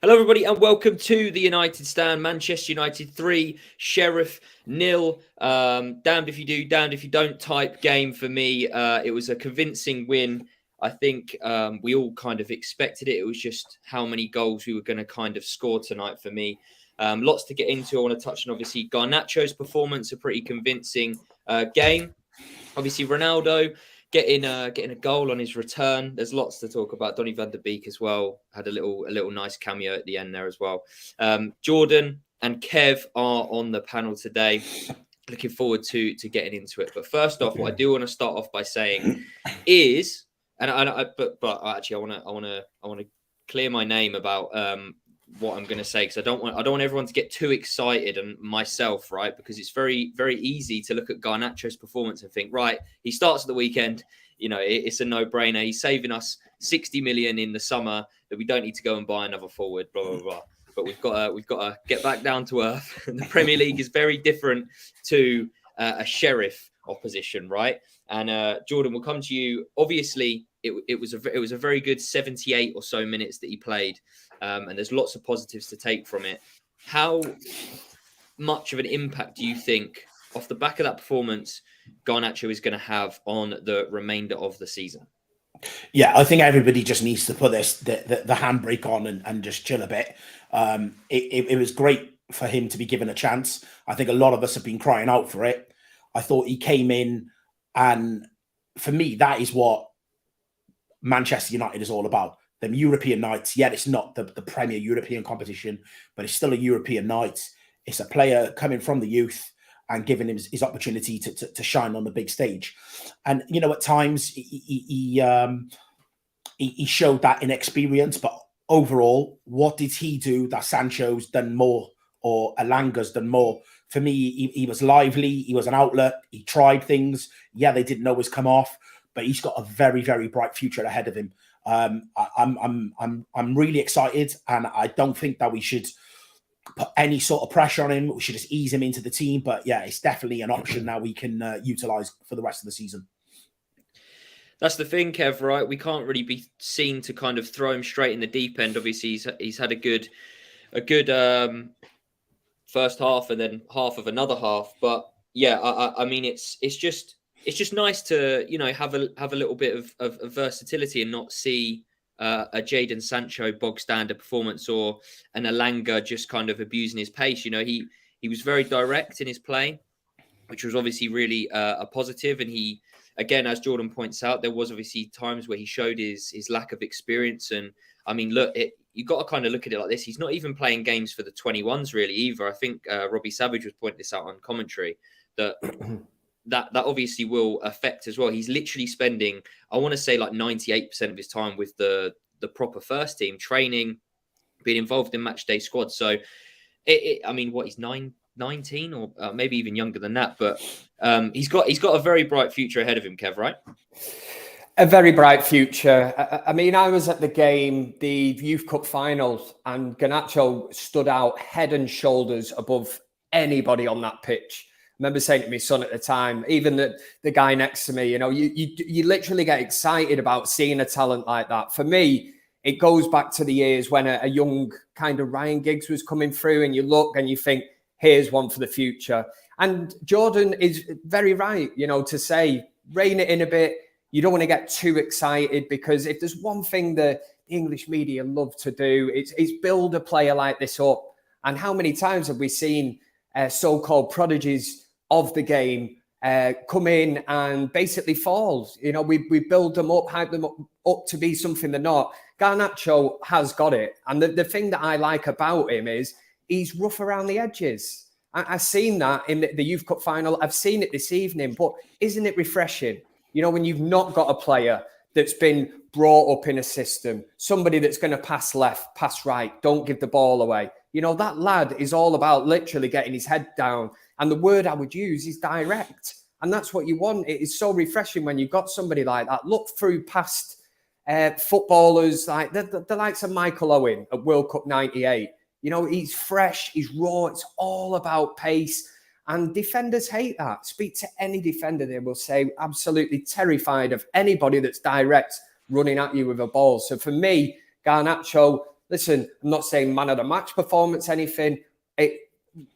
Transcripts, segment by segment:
Hello, everybody, and welcome to the United Stand. Manchester United 3, Sheriff 0. Damned if you do, damned if you don't type game for me. It was a convincing win. I think we all kind of expected it. It was just how many goals we were going to kind of score tonight for me. Lots to get into. I want to touch on, obviously, Garnacho's performance, a pretty convincing game. Obviously, Ronaldo getting a goal on his return. There's lots to talk about. Donny van der Beek as well had a little nice cameo at the end there as well. Jordan and Kev are on the panel today. Looking forward to getting into it. But first off, what I do want to start off by saying is, but actually I want to clear my name about what I'm going to say, because I don't want everyone to get too excited, and myself, right? Because it's very, very easy to look at Garnacho's performance and think, right, he starts at the weekend, it's a no-brainer. He's saving us 60 million in the summer that we don't need to go and buy another forward, blah blah blah. But we've got to get back down to earth. The Premier League is very different to a Sheriff opposition, right? And Jordan, we'll come to you. Obviously, it was a very good 78 or so minutes that he played. And there's lots of positives to take from it. How much of an impact do you think, off the back of that performance, Garnacho is going to have on the remainder of the season? Yeah, I think everybody just needs to put the handbrake on and just chill a bit. It was great for him to be given a chance. I think a lot of us have been crying out for it. I thought he came in, and for me, that is what Manchester United is all about. Them European nights. Yeah, it's not the Premier European competition, but it's still a European night. It's a player coming from the youth and giving him his opportunity to shine on the big stage. And, at times he showed that inexperience, but overall, what did he do that Sancho's done more or Elanga's done more? For me, he was lively. He was an outlet. He tried things. Yeah, they didn't always come off, but he's got a very, very bright future ahead of him. I'm really excited, and I don't think that we should put any sort of pressure on him. We should just ease him into the team. But yeah, it's definitely an option that we can utilize for the rest of the season. That's the thing, Kev, right? We can't really be seen to kind of throw him straight in the deep end. Obviously, he's had a good first half and then half of another half. But yeah, I mean, it's just nice to have a little bit of versatility and not see a Jadon Sancho bog standard performance or an Elanga just kind of abusing his pace. He was very direct in his play, which was obviously really a positive. And he, again, as Jordan points out, there was obviously times where he showed his lack of experience. And I mean, look, you've got to kind of look at it like this. He's not even playing games for the 21s really either. I think Robbie Savage was pointing this out on commentary that obviously will affect as well. He's literally spending, I want to say, like 98% of his time with the proper first team, training, being involved in match day squad. So, I mean, he's 19 or maybe even younger than that. But he's got a very bright future ahead of him, Kev, right? A very bright future. I mean, I was at the game, the Youth Cup finals, and Garnacho stood out head and shoulders above anybody on that pitch. I remember saying to my son at the time, even the guy next to me, you literally get excited about seeing a talent like that. For me, it goes back to the years when a young kind of Ryan Giggs was coming through, and you look and you think, here's one for the future. And Jordan is very right, to say, rein it in a bit. You don't want to get too excited, because if there's one thing the English media love to do, it's build a player like this up. And how many times have we seen so-called prodigies of the game come in and basically fall? We build them up, hype them up to be something they're not. Garnacho has got it. And the thing that I like about him is he's rough around the edges. I've seen that in the Youth Cup final. I've seen it this evening. But isn't it refreshing? When you've not got a player that's been brought up in a system, somebody that's going to pass left, pass right, don't give the ball away. That lad is all about literally getting his head down. And the word I would use is direct. And that's what you want. It is so refreshing when you've got somebody like that. Look through past footballers like the likes of Michael Owen at World Cup 98. He's fresh, he's raw. It's all about pace. And defenders hate that. Speak to any defender, they will say absolutely terrified of anybody that's direct running at you with a ball. So for me, Garnacho, listen, I'm not saying man of the match performance, anything.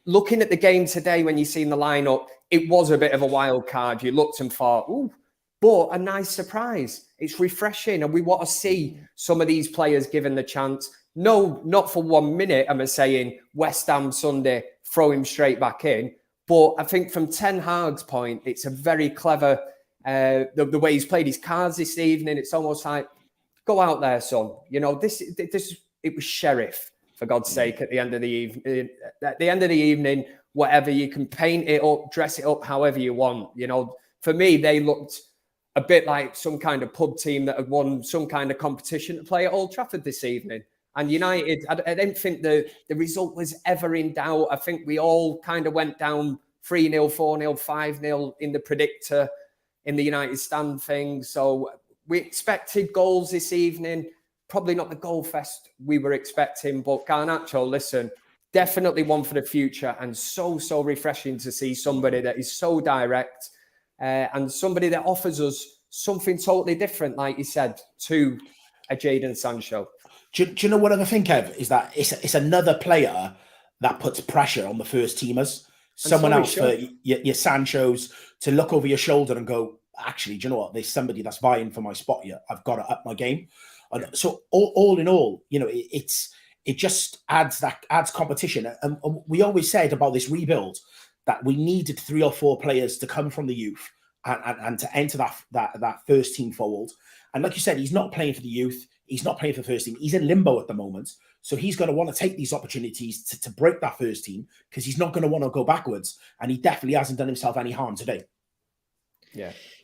Looking at the game today, when you seen the lineup, it was a bit of a wild card. You looked and thought, ooh, but a nice surprise. It's refreshing, and we want to see some of these players given the chance. No, not for 1 minute am I saying West Ham Sunday, throw him straight back in. But I think from Ten Hag's point, it's a very clever, the way he's played his cards this evening. It's almost like, go out there, son. You know, it was Sheriff, for God's sake, at the end of the evening. At the end of the evening, whatever, you can paint it up, dress it up however you want. You know, for me, they looked a bit like some kind of pub team that had won some kind of competition to play at Old Trafford this evening. And United, I didn't think the result was ever in doubt. I think we all kind of went down 3-0, 4-0, 5-0 in the predictor in the United stand thing. So we expected goals this evening. Probably not the goal fest we were expecting, but Garnacho, listen, definitely one for the future, and so refreshing to see somebody that is so direct and somebody that offers us something totally different, like you said, to a Jadon Sancho. Do you know what I think of? Is that it's another player that puts pressure on the first teamers. Someone else for your Sanchos to look over your shoulder and go, actually, do you know what? There's somebody that's vying for my spot here. I've got to up my game. And so all in all, you know, it just adds competition. And we always said about this rebuild that we needed 3 or 4 players to come from the youth and to enter that first team fold. And like you said, he's not playing for the youth. He's not playing for the first team. He's in limbo at the moment. So he's going to want to take these opportunities to break that first team, because he's not going to want to go backwards. And he definitely hasn't done himself any harm today.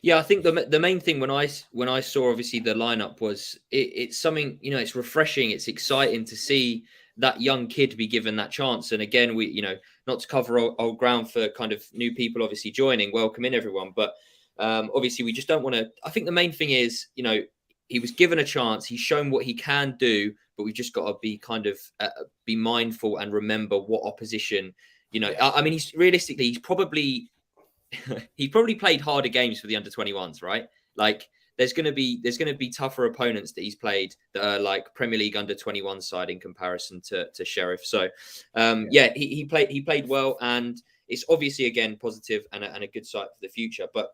Yeah, I think the main thing when I saw obviously the lineup was it's something, you know, it's refreshing, it's exciting to see that young kid be given that chance. And again, we, you know, not to cover old ground for kind of new people obviously joining, welcome in everyone, but obviously we just don't want to. I think the main thing is, you know, he was given a chance, he's shown what he can do, but we've just got to be kind of be mindful and remember what opposition, you know. I mean, he's probably played harder games for the under-21s, right? Like there's going to be tougher opponents that he's played that are like Premier League under-21 side in comparison to Sheriff. So he played well, and it's obviously again positive and a good sight for the future. But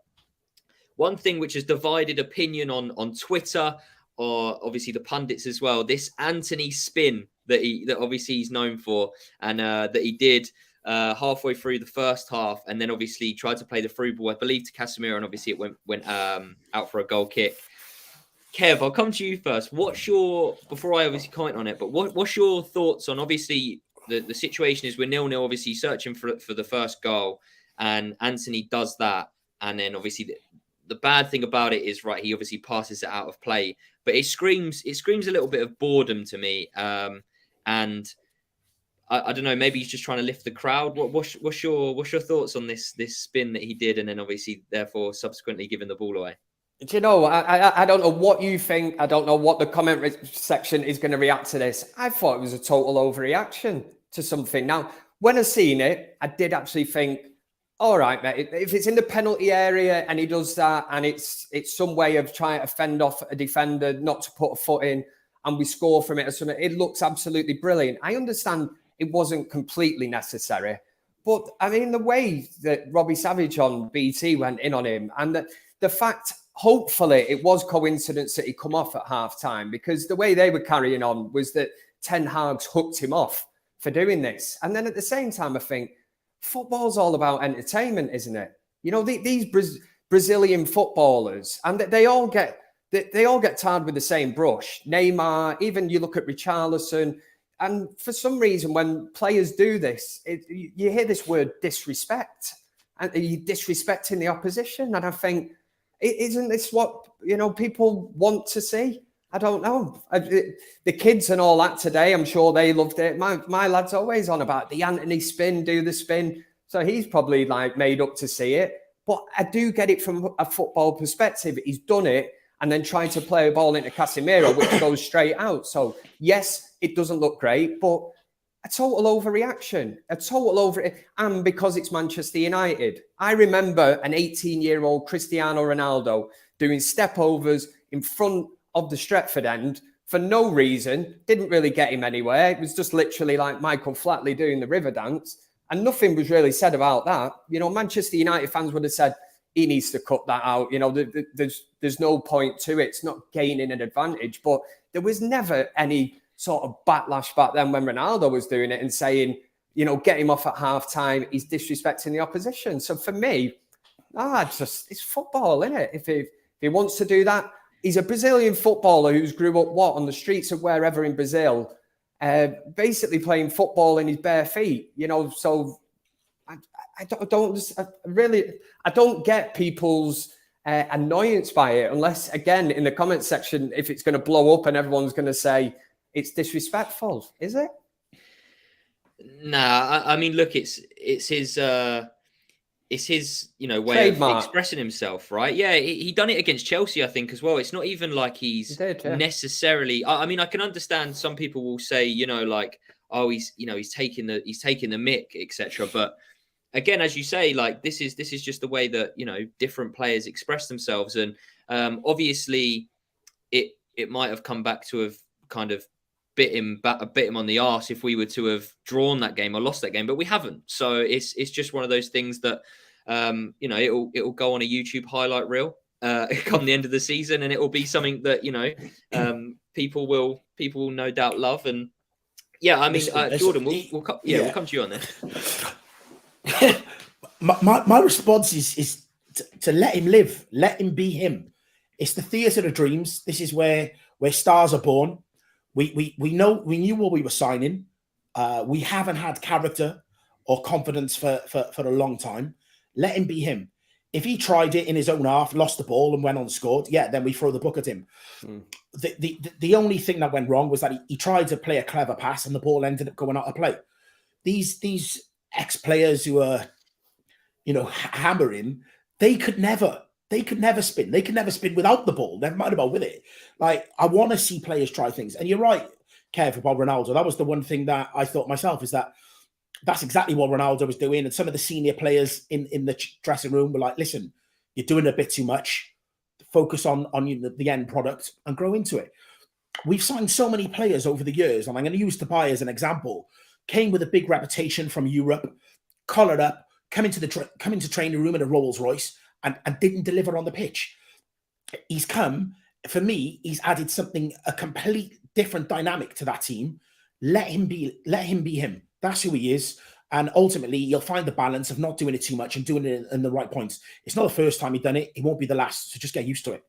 one thing which has divided opinion on Twitter, or obviously the pundits as well, this Anthony spin that obviously he's known for, and that he did halfway through the first half, and then obviously tried to play the through ball, I believe, to Casemiro, and obviously it went out for a goal kick. Kev, I'll come to you first. Before I obviously comment on it, but what's your thoughts on, obviously the situation is we're 0-0, obviously searching for the first goal, and Anthony does that, and then obviously the bad thing about it is, right, he obviously passes it out of play, but it screams a little bit of boredom to me, and I don't know, maybe he's just trying to lift the crowd. What's your thoughts on this spin that he did, and then obviously therefore subsequently giving the ball away? Do you know, I don't know what you think. I don't know what the comment section is going to react to this. I thought it was a total overreaction to something. Now, when I seen it, I did actually think, all right, mate, if it's in the penalty area and he does that, and it's some way of trying to fend off a defender not to put a foot in, and we score from it or something, it looks absolutely brilliant. I understand it wasn't completely necessary, but I mean, the way that Robbie Savage on BT went in on him, and the fact, hopefully it was coincidence that he come off at half time, because the way they were carrying on was that Ten Hag's hooked him off for doing this. And then at the same time, I think football's all about entertainment, isn't it? You know, these Brazilian footballers, and they all get tarred with the same brush. Neymar, even you look at Richarlison, and for some reason, when players do this, you hear this word disrespect, and you're disrespecting the opposition. And I think, isn't this what, you know, people want to see? I don't know. The kids and all that today, I'm sure they loved it. My lad's always on about the Anthony spin, do the spin. So he's probably like made up to see it. But I do get it from a football perspective. He's done it and then trying to play a ball into Casemiro, which goes straight out. So yes, it doesn't look great, but a total overreaction, and because it's Manchester United. I remember an 18-year-old Cristiano Ronaldo doing step overs in front of the Stretford end for no reason, didn't really get him anywhere. It was just literally like Michael Flatley doing the river dance, and nothing was really said about that. You know, Manchester United fans would have said, he needs to cut that out. You know, there's no point to it. It's not gaining an advantage. But there was never any sort of backlash back then when Ronaldo was doing it and saying, you know, get him off at half time. He's disrespecting the opposition. So for me, it's football, isn't it? If he wants to do that, he's a Brazilian footballer who's grew up on the streets of wherever in Brazil, basically playing football in his bare feet. You know, so I don't get people's annoyance by it, unless, again, in the comment section, if it's going to blow up and everyone's going to say it's disrespectful, is it? Nah, I mean, look, it's his you know, way trademark of expressing himself, right? Yeah, he done it against Chelsea, I think, as well. It's not even like he's necessarily. I mean, I can understand some people will say, you know, like, oh, he's taking the mick, etc. But again, as you say, like this is just the way that, you know, different players express themselves, and obviously, it might have come back to have kind of bit him on the arse if we were to have drawn that game or lost that game, but we haven't. So it's just one of those things that you know, it'll go on a YouTube highlight reel come the end of the season, and it will be something that, you know, people will no doubt love. And yeah, I mean, Jordan, we'll come to you on this. my response is to let him live, let him be him. It's the theatre of dreams. This is where stars are born. We knew what we were signing. We haven't had character or confidence for a long time. Let him be him. If he tried it in his own half, lost the ball and went on and scored, yeah, then we throw the book at him. The only thing that went wrong was that he tried to play a clever pass and the ball ended up going out of play. These ex-players who are, you know, hammering, they could never spin. They could never spin without the ball. Never mind about with it. Like, I want to see players try things. And you're right, Kev, about Ronaldo. That was the one thing that I thought myself, is that's exactly what Ronaldo was doing. And some of the senior players in the dressing room were like, listen, you're doing a bit too much. Focus on the end product and grow into it. We've signed so many players over the years, and I'm going to use Dubai as an example. Came with a big reputation from Europe, collared up, come into training room in a Rolls Royce, and didn't deliver on the pitch. He's come, for me, he's added something, a complete different dynamic to that team. Let him be him. That's who he is. And ultimately, you'll find the balance of not doing it too much and doing it in the right points. It's not the first time he's done it. It won't be the last. So just get used to it.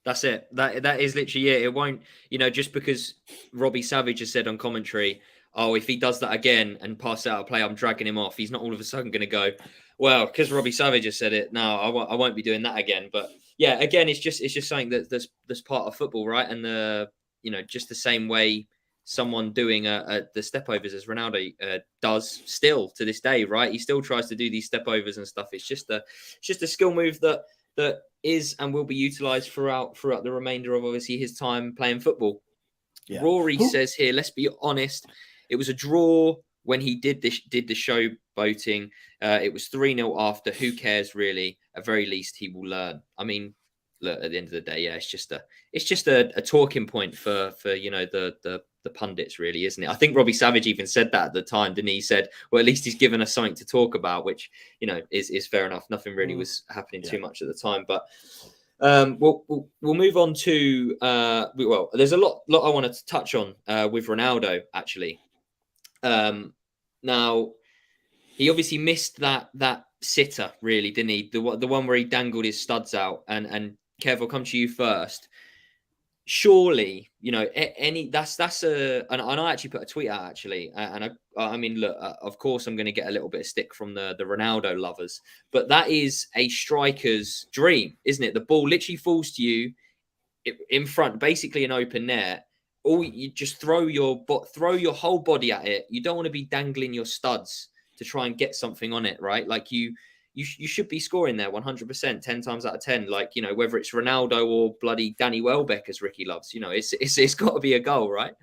That's it. That is literally it. It won't, you know, just because Robbie Savage has said on commentary, oh, if he does that again and passes out a play, I'm dragging him off. He's not all of a sudden going to go, well, because Robbie Savage has said it. No, I won't be doing that again. But yeah, again, it's just something that's part of football, right? And you know, just the same way someone doing the stepovers as Ronaldo does still to this day, right? He still tries to do these stepovers and stuff. It's just a skill move that is and will be utilized throughout the remainder of obviously his time playing football. Yeah. Rory says here, let's be honest, it was a draw when he did the show boating. It was 3-0 after. Who cares really? At very least, he will learn. I mean, look, at the end of the day, yeah, it's just a talking point for you know the pundits, really, isn't it? I think Robbie Savage even said that at the time, didn't he? He said, well, at least he's given us something to talk about, which, you know, is fair enough. Nothing really was happening too much at the time, but we'll move on to well, there's a lot I wanted to touch on with Ronaldo, actually. Now, he obviously missed that sitter, really, didn't he? The one where he dangled his studs out. And Kev, I'll come to you first. Surely, you know, that's and I actually put a tweet out, actually, and I mean, look, of course I'm going to get a little bit of stick from the Ronaldo lovers, but that is a striker's dream, isn't it? The ball literally falls to you in front, basically an open net. Or you just throw your whole body at it. You don't want to be dangling your studs to try and get something on it, right? Like you should be scoring there 100%, 10 times out of 10. Like, you know, whether it's Ronaldo or bloody Danny Welbeck, as Ricky loves, you know, it's got to be a goal, right?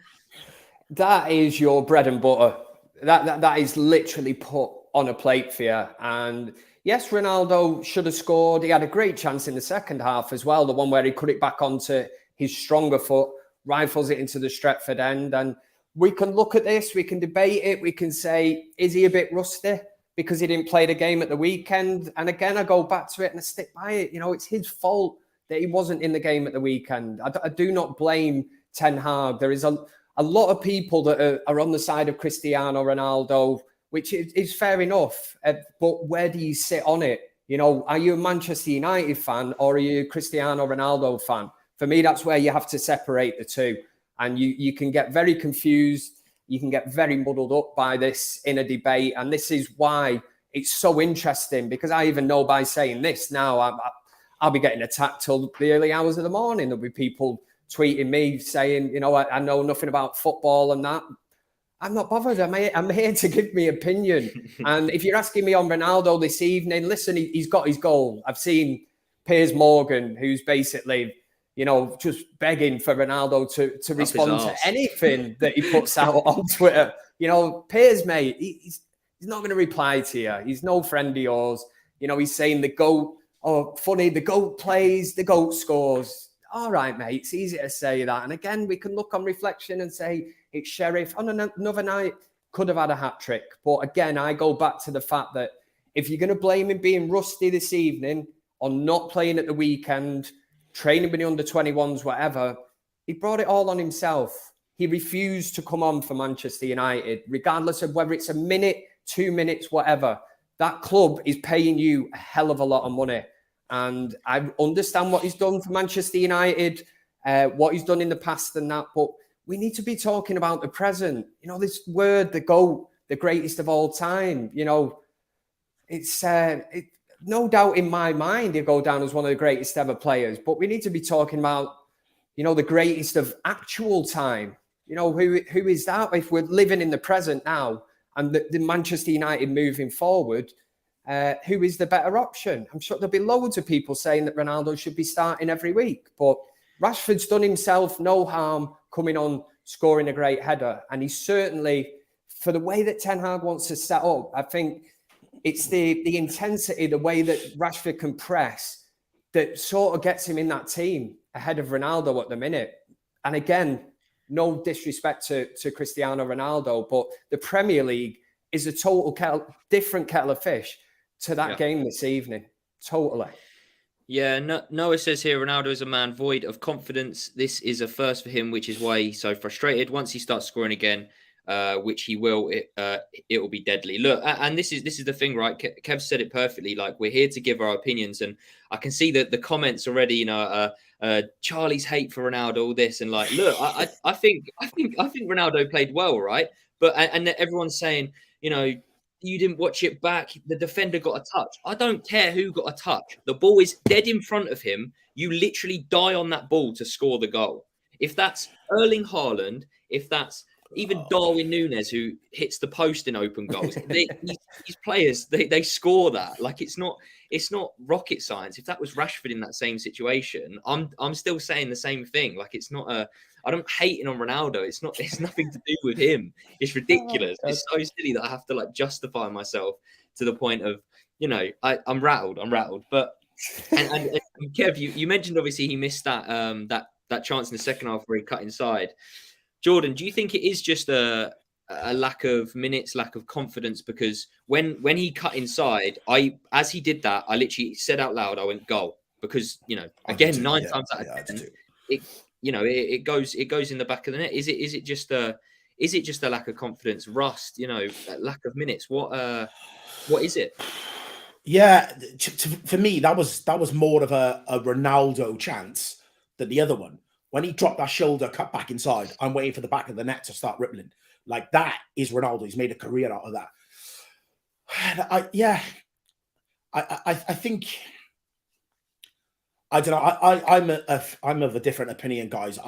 That is your bread and butter. That is literally put on a plate for you. And yes, Ronaldo should have scored. He had a great chance in the second half as well, the one where he cut it back onto his stronger foot, rifles it into the Stretford end. And we can look at this, we can debate it, we can say, is he a bit rusty because he didn't play the game at the weekend? And again, I go back to it and I stick by it. You know, it's his fault that he wasn't in the game at the weekend. I do not blame Ten Hag. There is a lot of people that are on the side of Cristiano Ronaldo, which is fair enough. But where do you sit on it? You know, are you a Manchester United fan or are you a Cristiano Ronaldo fan? For me, that's where you have to separate the two. And you can get very confused. You can get very muddled up by this in a debate. And this is why it's so interesting, because I even know by saying this now, I'll be getting attacked till the early hours of the morning. There'll be people tweeting me saying, you know, I know nothing about football and that. I'm not bothered. I'm here to give me opinion. And if you're asking me on Ronaldo this evening, listen, he's got his goal. I've seen Piers Morgan, who's basically, you know, just begging for Ronaldo to respond to anything that he puts out on Twitter. You know, Piers, mate, he's not going to reply to you. He's no friend of yours. You know, he's saying the GOAT, oh, funny, the GOAT plays, the GOAT scores. All right, mate, it's easy to say that. And again, we can look on reflection and say it's Sheriff on another night, could have had a hat-trick. But again, I go back to the fact that if you're going to blame him being rusty this evening on not playing at the weekend, training with the under-21s, whatever, he brought it all on himself. He refused to come on for Manchester United, regardless of whether it's a minute, 2 minutes, whatever. That club is paying you a hell of a lot of money. And I understand what he's done for Manchester United, what he's done in the past and that, but we need to be talking about the present. You know, this word, the GOAT, the greatest of all time, you know, it's no doubt in my mind he'll go down as one of the greatest ever players, but we need to be talking about, you know, the greatest of actual time. You know, who is that? If we're living in the present now and the Manchester United moving forward, who is the better option? I'm sure there'll be loads of people saying that Ronaldo should be starting every week, but Rashford's done himself no harm coming on, scoring a great header. And he's certainly, for the way that Ten Hag wants to set up, I think it's the intensity, the way that Rashford can press that sort of gets him in that team ahead of Ronaldo at the minute. And again, no disrespect to Cristiano Ronaldo, but the Premier League is a different kettle of fish to that game this evening. Totally. Yeah, Noah says here, Ronaldo is a man void of confidence. This is a first for him, which is why he's so frustrated. Once he starts scoring again, which he will, it will be deadly. Look, and this is the thing, right? Kev said it perfectly. Like, we're here to give our opinions, and I can see that the comments already. You know, Charlie's hate for Ronaldo, all this, and like, look, I think Ronaldo played well, right? But and everyone's saying, you know, you didn't watch it back. The defender got a touch. I don't care who got a touch. The ball is dead in front of him. You literally die on that ball to score the goal. If that's Erling Haaland, if that's even Darwin Núñez, who hits the post in open goals, these players, they score that. Like, it's not rocket science. If that was Rashford in that same situation, I'm still saying the same thing. Like, it's not I don't hating on Ronaldo. It's nothing to do with him. It's ridiculous. It's so silly that I have to like justify myself to the point of, you know, I'm rattled. But and Kev, you mentioned obviously he missed that chance in the second half where he cut inside. Jordan, do you think it is just a lack of minutes, lack of confidence? Because when he cut inside, as he did that, I literally said out loud, I went goal, because, you know, again, 9 times out of 10, it goes in the back of the net. Is it just a lack of confidence, rust, you know, lack of minutes? What is it? Yeah, for me, that was more of a Ronaldo chance than the other one. When he dropped that shoulder, cut back inside, I'm waiting for the back of the net to start rippling. Like, that is Ronaldo. He's made a career out of that. I think, I don't know. I'm of a different opinion, guys.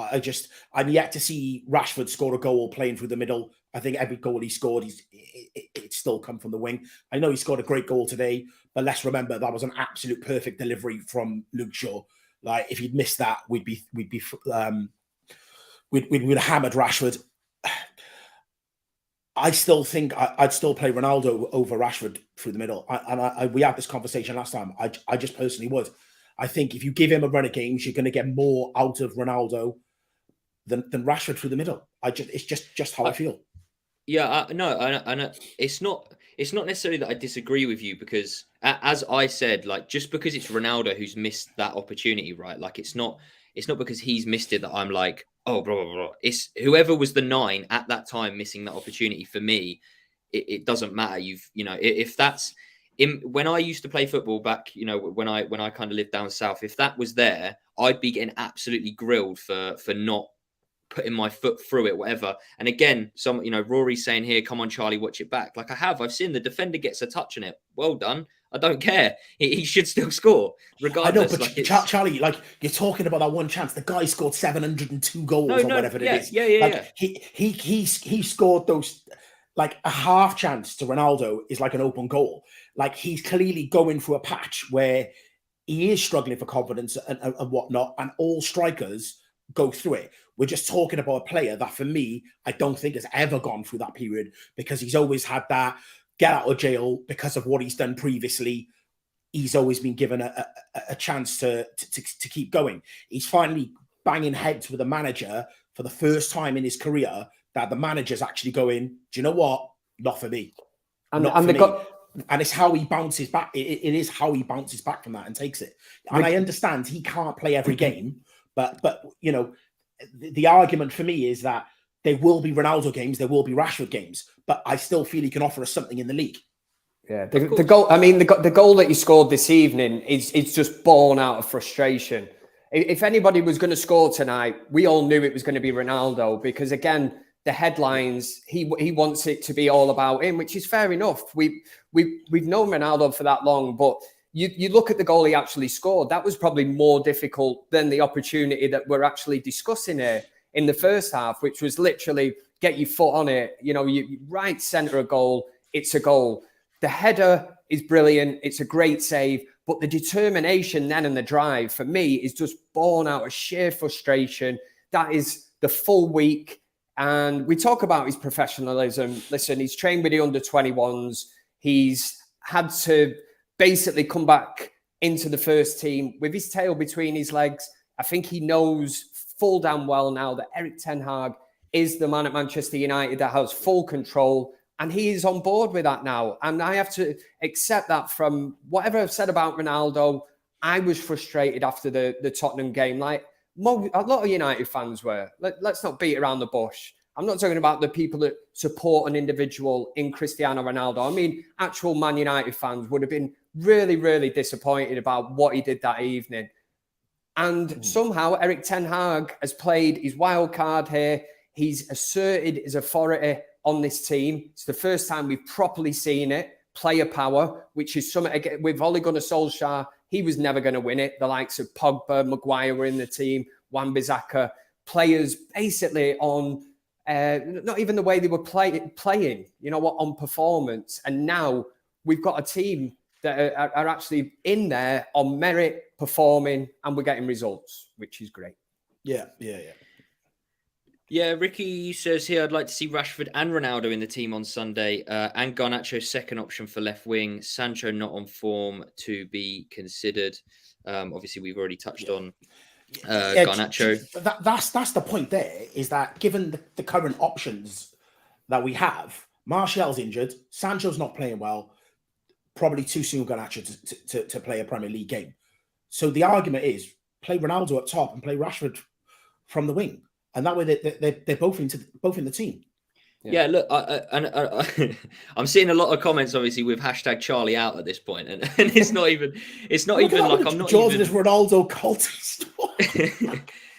I'm yet to see Rashford score a goal playing through the middle. I think every goal he scored, it's still come from the wing. I know he scored a great goal today, but let's remember that was an absolute perfect delivery from Luke Shaw. Like, if he'd missed that, we'd have hammered Rashford. I still think I'd still play Ronaldo over Rashford through the middle. We had this conversation last time. I just personally would. I think if you give him a run of games, you're going to get more out of Ronaldo than Rashford through the middle. It's just how I feel. Yeah, no, it's not necessarily that I disagree with you, because as I said, like, just because it's Ronaldo who's missed that opportunity, right? Like, it's not because he's missed it that I'm like, oh, blah, blah, blah. It's whoever was the 9 at that time missing that opportunity. For me, it doesn't matter. If that's when I used to play football back, when I kind of lived down south, if that was there, I'd be getting absolutely grilled for not putting my foot through it, whatever. And again, Rory's saying here, come on, Charlie, watch it back. Like, I've seen the defender gets a touch on it. Well done. I don't care. He should still score, regardless. I know, but Charlie, like, you're talking about that one chance. The guy scored 702 goals or whatever it is. Yeah. He scored those, like, a half chance to Ronaldo is like an open goal. Like, he's clearly going through a patch where he is struggling for confidence and whatnot, and all strikers go through it. We're just talking about a player that, for me, I don't think has ever gone through that period, because he's always had that get out of jail because of what he's done previously. He's always been given a chance to keep going. He's finally banging heads with a manager for the first time in his career, that the manager's actually going, do you know what? Not for me. And it's how he bounces back. It is how he bounces back from that and takes it. And I understand he can't play every game, but the argument for me is that there will be Ronaldo games, there will be Rashford games, but I still feel he can offer us something in the league. Yeah, the goal. I mean, the goal that he scored this evening is just born out of frustration. If anybody was going to score tonight, we all knew it was going to be Ronaldo, because again, the headlines, he wants it to be all about him, which is fair enough. We've known Ronaldo for that long, but you look at the goal he actually scored, that was probably more difficult than the opportunity that we're actually discussing here in the first half, which was literally get your foot on it. You right center a goal, it's a goal. The header is brilliant. It's a great save, but the determination then and the drive for me is just born out of sheer frustration. That is the full week. And we talk about his professionalism. Listen, he's trained with the under-21s. He's had to basically come back into the first team with his tail between his legs. I think he knows full damn well now that Erik Ten Hag is the man at Manchester United that has full control, and he is on board with that now. And I have to accept that. From whatever I've said about Ronaldo, I was frustrated after the Tottenham game. Like a lot of United fans were. Let's not beat around the bush. I'm not talking about the people that support an individual in Cristiano Ronaldo. I mean, actual Man United fans would have been really, really disappointed about what he did that evening. And somehow Erik Ten Hag has played his wild card here. He's asserted his authority on this team. It's the first time we've properly seen it. Player power, which is something, again, with Ole Gunnar Solskjaer, he was never going to win it. The likes of Pogba, Maguire were in the team, Wan-Bissaka, players basically on not even the way they were playing, on performance. And now we've got a team that are actually in there on merit, performing, and we're getting results, which is great. Yeah. Yeah, Ricky says here, I'd like to see Rashford and Ronaldo in the team on Sunday, and Garnacho second option for left wing. Sancho not on form to be considered. Obviously, we've already touched on Garnacho. That's the point there, is that given the current options that we have, Martial's injured, Sancho's not playing well, probably too soon Garnacho to play a Premier League game. So the argument is play Ronaldo up top and play Rashford from the wing. And that way they're both in the team. Yeah, look, I'm seeing a lot of comments, obviously, with hashtag Charlie out at this point, and it's not even like I'm not. Jordan is Ronaldo cultist.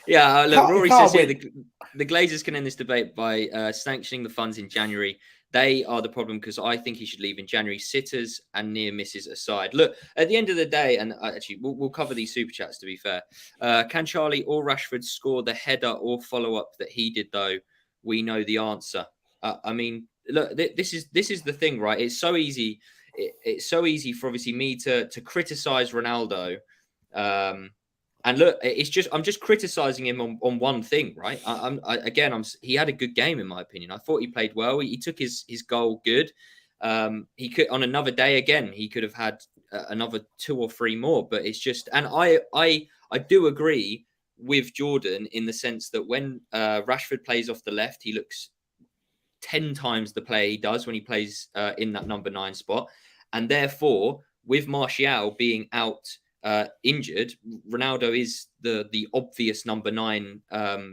Yeah, look, Rory says here the Glazers can end this debate by sanctioning the funds in January. They are the problem, because I think he should leave in January. Sitters and near misses aside. Look, at the end of the day, and actually we'll cover these super chats, to be fair. Can Charlie or Rashford score the header or follow up that he did, though? We know the answer. I mean, look, this is the thing, right? It's so easy. It's so easy for obviously me to criticize Ronaldo. And look, I'm just criticizing him on one thing, right? He had a good game, in my opinion. I thought he played well. He took his goal good. He could, on another day, again, he could have had another 2 or 3 more. But it's just, and I do agree with Jordan in the sense that when Rashford plays off the left, he looks 10 times the player he does when he plays in that number 9 spot. And therefore, with Martial being out injured, Ronaldo is the obvious number 9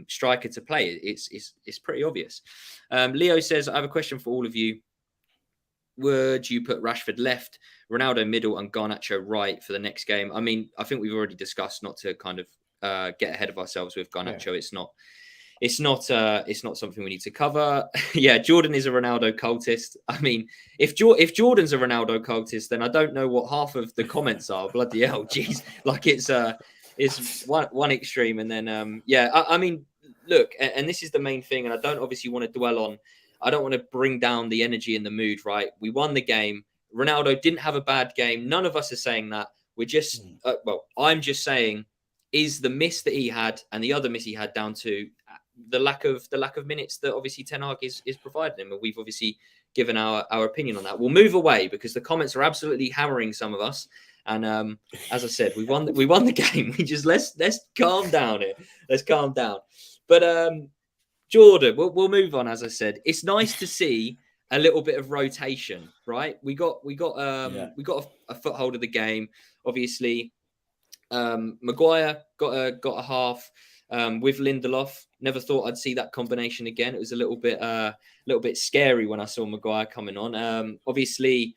striker to play. It's pretty obvious. Leo says, I have a question for all of you. Would you put Rashford left, Ronaldo middle, and Garnacho right for the next game? I mean, I think we've already discussed not to kind of get ahead of ourselves with Garnacho. Yeah. It's not something we need to cover. Yeah, Jordan is a Ronaldo cultist. I mean, if Jordan's a Ronaldo cultist, then I don't know what half of the comments are. Bloody hell, jeez! Like it's one extreme, and then yeah. I mean, look, and this is the main thing, and I don't obviously want to dwell on. I don't want to bring down the energy and the mood. Right, we won the game. Ronaldo didn't have a bad game. None of us are saying that. We're just well, I'm just saying, is the miss that he had and the other miss he had down to the lack of minutes that obviously Ten Hag is providing him, and we've obviously given our opinion on that. We'll move away because the comments are absolutely hammering some of us. And as I said, we won the game. We just let's calm down here. Let's calm down. But Jordan, we'll move on. As I said, it's nice to see a little bit of rotation, right? We got a foothold of the game. Obviously, Maguire got a half. With Lindelof, never thought I'd see that combination again. It was a little bit scary when I saw Maguire coming on. Obviously,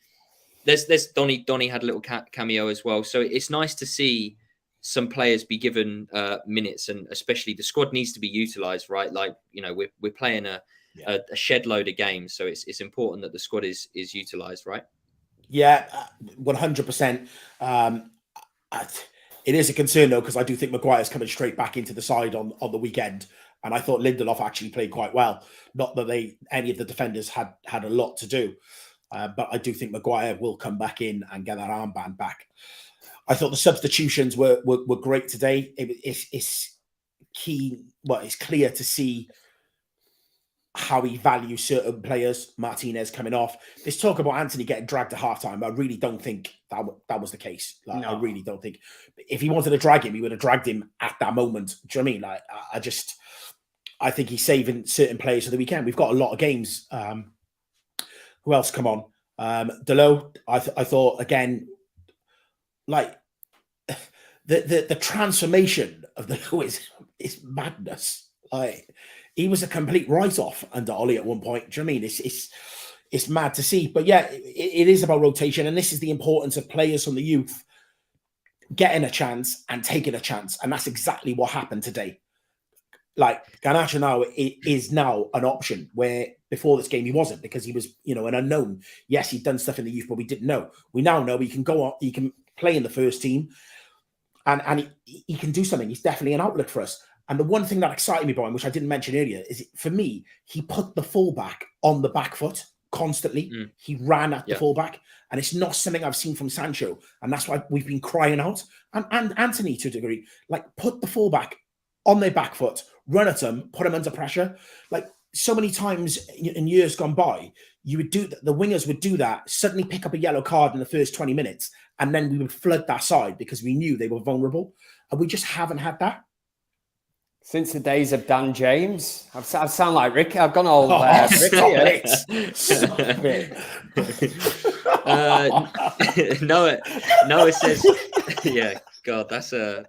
there's Donny had a little cameo as well. So it's nice to see some players be given minutes, and especially the squad needs to be utilised, right? Like, you know, we're playing a shed load of games, so it's important that the squad is utilised, right? Yeah, 100%. It is a concern, though, because I do think Maguire's coming straight back into the side on the weekend. And I thought Lindelof actually played quite well. Not that any of the defenders had a lot to do. But I do think Maguire will come back in and get that armband back. I thought the substitutions were great today. It's key. Well, it's clear to see how he values certain players. Martinez coming off. There's talk about Anthony getting dragged at halftime. I really don't think that was the case. Like, no. I really don't think. If he wanted to drag him, he would have dragged him at that moment. Do you know what I mean? Like, I think he's saving certain players for the weekend. We've got a lot of games. Who else come on? Delo, I thought, again, like, the transformation of Delo is madness. Like, he was a complete write-off under Ollie at one point. Do you know what I mean? It's mad to see. But yeah, it is about rotation. And this is the importance of players from the youth getting a chance and taking a chance. And that's exactly what happened today. Like, Garnacho now is now an option, where before this game he wasn't, because he was, you know, an unknown. Yes, he'd done stuff in the youth, but we didn't know. We now know he can go on, he can play in the first team, and he can do something. He's definitely an outlet for us. And the one thing that excited me about him, which I didn't mention earlier, is, for me, he put the fullback on the back foot constantly. He ran at the fullback, and it's not something I've seen from Sancho, and that's why we've been crying out. And Anthony, to a degree, like, put the fullback on their back foot, run at them, put them under pressure. Like, so many times in years gone by, you would do the wingers would do that, suddenly pick up a yellow card in the first 20 minutes, and then we would flood that side because we knew they were vulnerable, and we just haven't had that. Since the days of Dan James, I sound like Ricky. I've gone all Ricky. Stop it. Noah says, yeah, God, that's a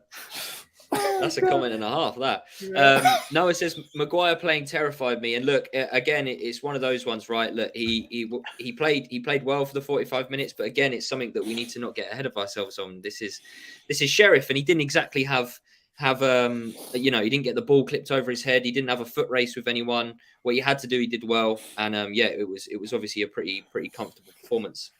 comment and a half. That Noah says, Maguire playing terrified me. And look, again, it's one of those ones, right? Look, he played well for the 45 minutes, but again, it's something that we need to not get ahead of ourselves on. This is Sheriff, and he didn't exactly have you know, he didn't get the ball clipped over his head. He didn't have a foot race with anyone. What he had to do, he did well. And yeah, it was obviously a pretty comfortable performance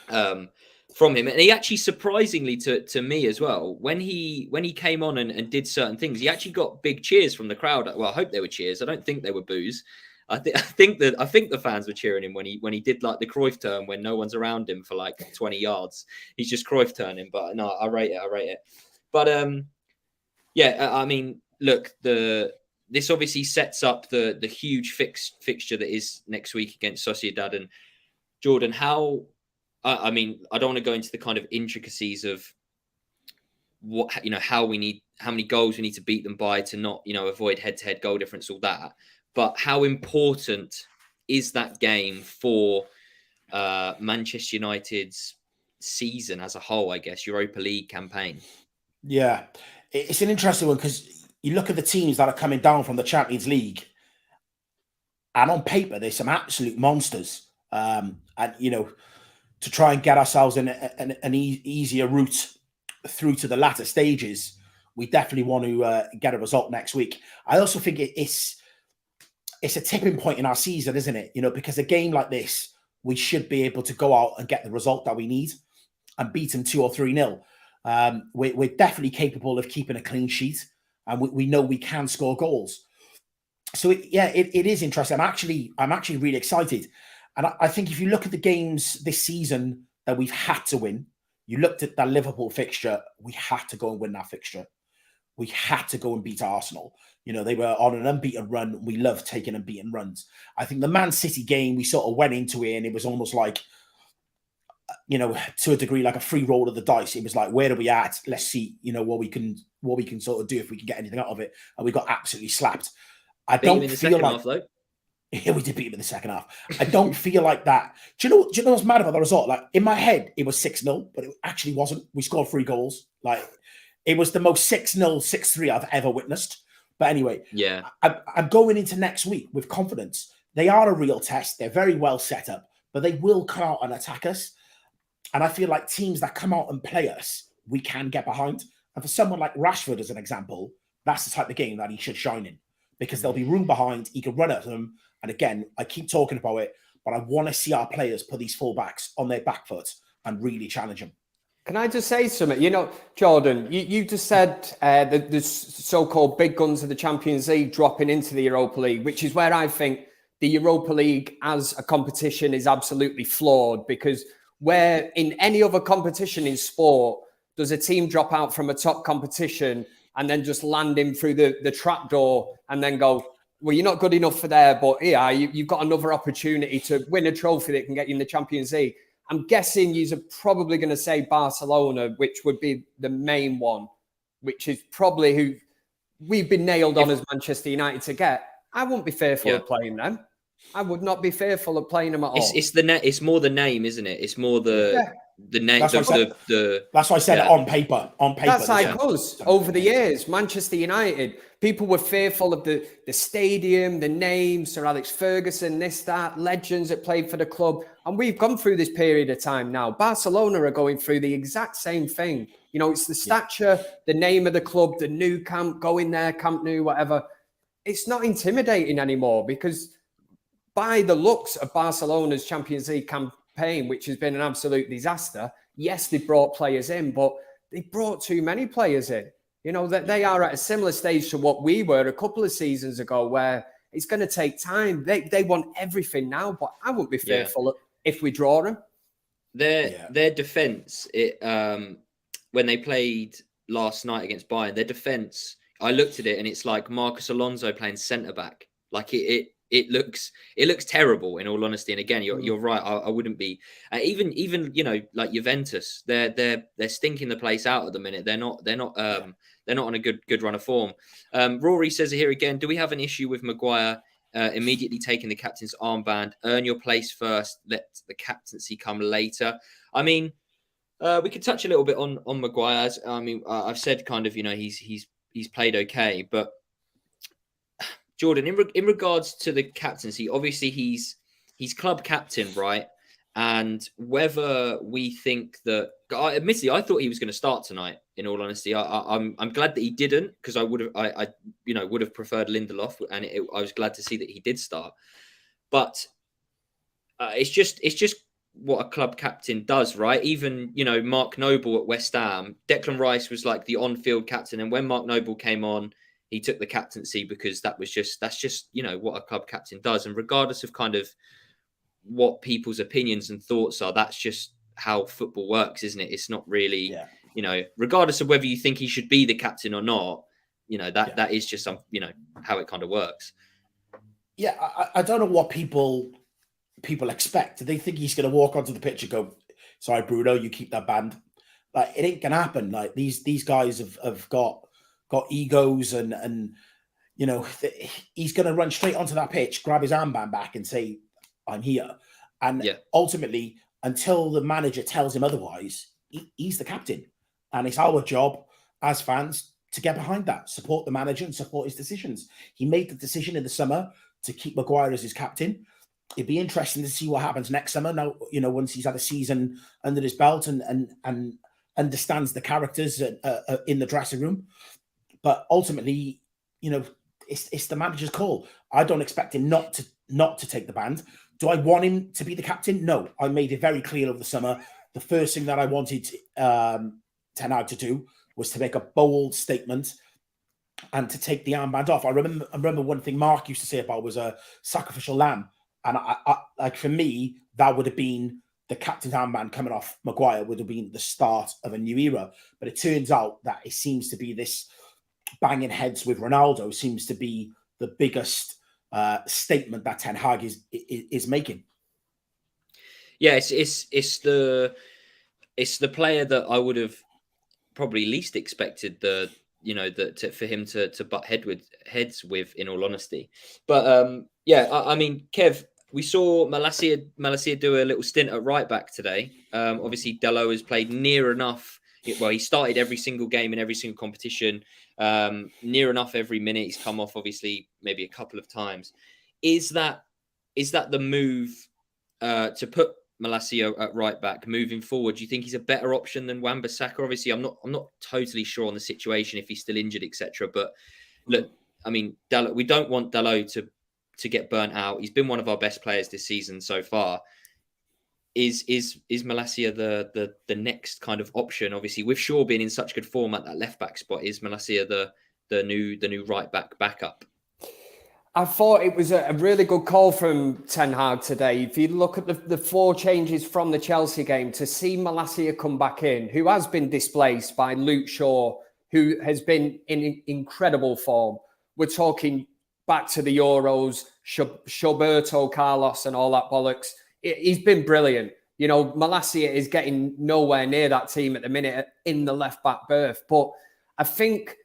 from him. And he actually, surprisingly to me as well, when he came on and did certain things, he actually got big cheers from the crowd. Well, I hope they were cheers. I don't think they were boos. I think the fans were cheering him when he did, like, the Cruyff turn when no one's around him for like 20 yards. He's just Cruyff turning. But no, I rate it. But yeah, I mean, look, this obviously sets up the huge fixture that is next week against Sociedad. And Jordan, I mean, I don't want to go into the kind of intricacies of what, how many goals we need to beat them by to not, avoid head-to-head goal difference, all that. But how important is that game for Manchester United's season as a whole, I guess, Europa League campaign? Yeah, it's an interesting one because you look at the teams that are coming down from the Champions League, and on paper, there's some absolute monsters. And, to try and get ourselves in an easier route through to the latter stages, we definitely want to get a result next week. I also think it's a tipping point in our season, isn't it? Because a game like this, we should be able to go out and get the result that we need and beat them 2 or 3-0. We're definitely capable of keeping a clean sheet, and we know we can score goals. So it is interesting. I'm actually really excited, and I think if you look at the games this season that we've had to win, you looked at that Liverpool fixture. We had to go and win that fixture. We had to go and beat Arsenal. They were on an unbeaten run. We love taking unbeaten runs. I think the Man City game, we sort of went into it and it was almost like, to a degree, like a free roll of the dice. It was like, where are we at? Let's see, what we can sort of do if we can get anything out of it. And we got absolutely slapped. I don't feel like, though. Yeah, we did beat him in the second half. I don't feel like that. Do you know what's mad about the result? Like, in my head, it was 6-0, but it actually wasn't. We scored 3 goals. Like, it was the most 6-0, 6-3 I've ever witnessed. But anyway, yeah, I'm going into next week with confidence. They are a real test. They're very well set up, but they will come out and attack us. And I feel like teams that come out and play us, we can get behind. And for someone like Rashford, as an example, that's the type of game that he should shine in, because there'll be room behind. He can run at them. And again, I keep talking about it, but I want to see our players put these fullbacks on their back foot and really challenge them. Can I just say something? Jordan, you just said the so-called big guns of the Champions League dropping into the Europa League, which is where I think the Europa League as a competition is absolutely flawed, because where in any other competition in sport does a team drop out from a top competition and then just land in through the trapdoor and then go, well, you're not good enough for there, but yeah, you've got another opportunity to win a trophy that can get you in the Champions League. I'm guessing you're probably going to say Barcelona, which would be the main one, which is probably who we've been nailed on as Manchester United to get. I wouldn't be fearful of playing them. I would not be fearful of playing them at all. It's more the name, isn't it? It's more the name. That's why I said it on paper. On paper, that's like us over the years. Manchester United, people were fearful of the stadium, the name, Sir Alex Ferguson, this, that, legends that played for the club. And we've gone through this period of time now. Barcelona are going through the exact same thing. It's the stature, the name of the club, the new camp, go in there, Camp Nou, whatever. It's not intimidating anymore, because by the looks of Barcelona's Champions League campaign, which has been an absolute disaster, yes, they brought players in, but they brought too many players in. That they are at a similar stage to what we were a couple of seasons ago, where it's going to take time. They want everything now, but I wouldn't be fearful if we draw them. Their defense, when they played last night against Bayern, their defense, I looked at it and it's like Marcus Alonso playing centre back. Like it looks terrible, in all honesty. And again, you're right. I wouldn't be even like Juventus. They're stinking the place out at the minute. They're not on a good run of form. Rory says here again, do we have an issue with Maguire immediately taking the captain's armband? Earn your place first, let the captaincy come later. I mean, we could touch a little bit on Maguire. I mean, I've said kind of, he's played okay, but Jordan, in regards to the captaincy, obviously he's club captain, right? And whether we think that, admittedly, I thought he was going to start tonight. In all honesty, I'm glad that he didn't, because I would have preferred Lindelof, and I was glad to see that he did start. But it's just what a club captain does, right? Even Mark Noble at West Ham, Declan Rice was like the on-field captain, and when Mark Noble came on, he took the captaincy, because that's just what a club captain does. And regardless of kind of what people's opinions and thoughts are, that's just how football works, isn't it? It's not really, regardless of whether you think he should be the captain or not, that is just how it kind of works. Yeah, I don't know what people expect. Do they think he's going to walk onto the pitch and go, sorry, Bruno, you keep that band. Like, it ain't gonna happen. Like, these guys have got egos, and you know, he's gonna run straight onto that pitch, grab his armband back, and say, "I'm here." And ultimately, until the manager tells him otherwise, he's the captain, and it's our job as fans to get behind that, support the manager, and support his decisions. He made the decision in the summer to keep Maguire as his captain. It'd be interesting to see what happens next summer. Now, you know, once he's had a season under his belt and understands the characters in the dressing room. But ultimately, you know, it's the manager's call. I don't expect him not to take the band. Do I want him to be the captain? No. I made it very clear over the summer. The first thing that I wanted Ten Hag to do was to make a bold statement and to take the armband off. I remember one thing Mark used to say about was a sacrificial lamb. And I like, for me, that would have been the captain's armband coming off Maguire would have been the start of a new era. But it turns out that it seems to be this banging heads with Ronaldo seems to be the biggest statement that Ten Hag is making. Yeah, it's the player that I would have probably least expected for him to butt heads with, in all honesty. But I mean, Kev, we saw Malacia do a little stint at right back today. Obviously, Dalot has played near enough. Well, he started every single game in every single competition, near enough every minute. He's come off, obviously, maybe a couple of times. Is that the move to put Malacia at right back moving forward? Do you think he's a better option than Wan-Bissaka? Obviously, I'm not totally sure on the situation, if he's still injured, etc. But look, I mean, Dalot, we don't want Dalot to get burnt out. He's been one of our best players this season so far. Is Malacia the next kind of option? Obviously, with Shaw being in such good form at that left back spot, is Malacia the new right back backup? I thought it was a really good call from Ten Hag today. If you look at the 4 changes from the Chelsea game, to see Malacia come back in, who has been displaced by Luke Shaw, who has been in incredible form. We're talking back to the Euros, Roberto Carlos and all that bollocks. He's been brilliant. You know, Malacia is getting nowhere near that team at the minute in the left back berth. But I think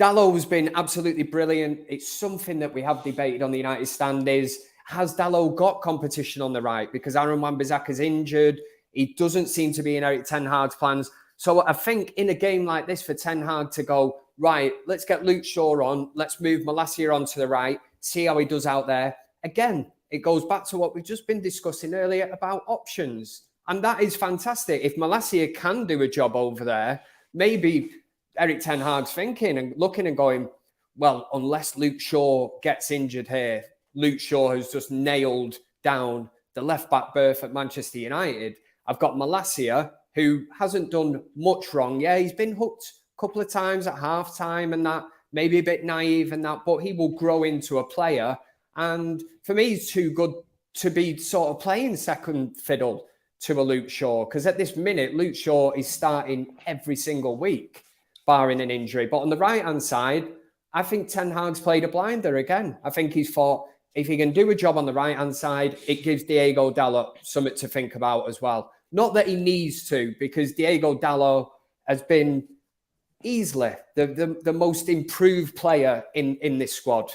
Dalot has been absolutely brilliant. It's something that we have debated on the United stand is, has Dalot got competition on the right? Because Aaron Wan-Bissaka is injured. He doesn't seem to be in Erik Ten Hag's plans. So I think in a game like this for Ten Hag to go, right, let's get Luke Shaw on. Let's move Malacia onto the right. See how he does out there. Again, it goes back to what we've just been discussing earlier about options. And that is fantastic. If Malacia can do a job over there, maybe Erik Ten Hag's thinking and looking and going, well, unless Luke Shaw gets injured here, Luke Shaw has just nailed down the left-back berth at Manchester United. I've got Malacia, who hasn't done much wrong. Yeah, he's been hooked a couple of times at half-time and that, maybe a bit naive and that, but he will grow into a player. And for me, he's too good to be sort of playing second fiddle to a Luke Shaw, because at this minute, Luke Shaw is starting every single week, barring an injury. But on the right-hand side, I think Ten Hag's played a blinder again. I think he's thought, if he can do a job on the right-hand side, it gives Diego Dalot something to think about as well. Not that he needs to, because Diego Dalot has been easily the most improved player in this squad,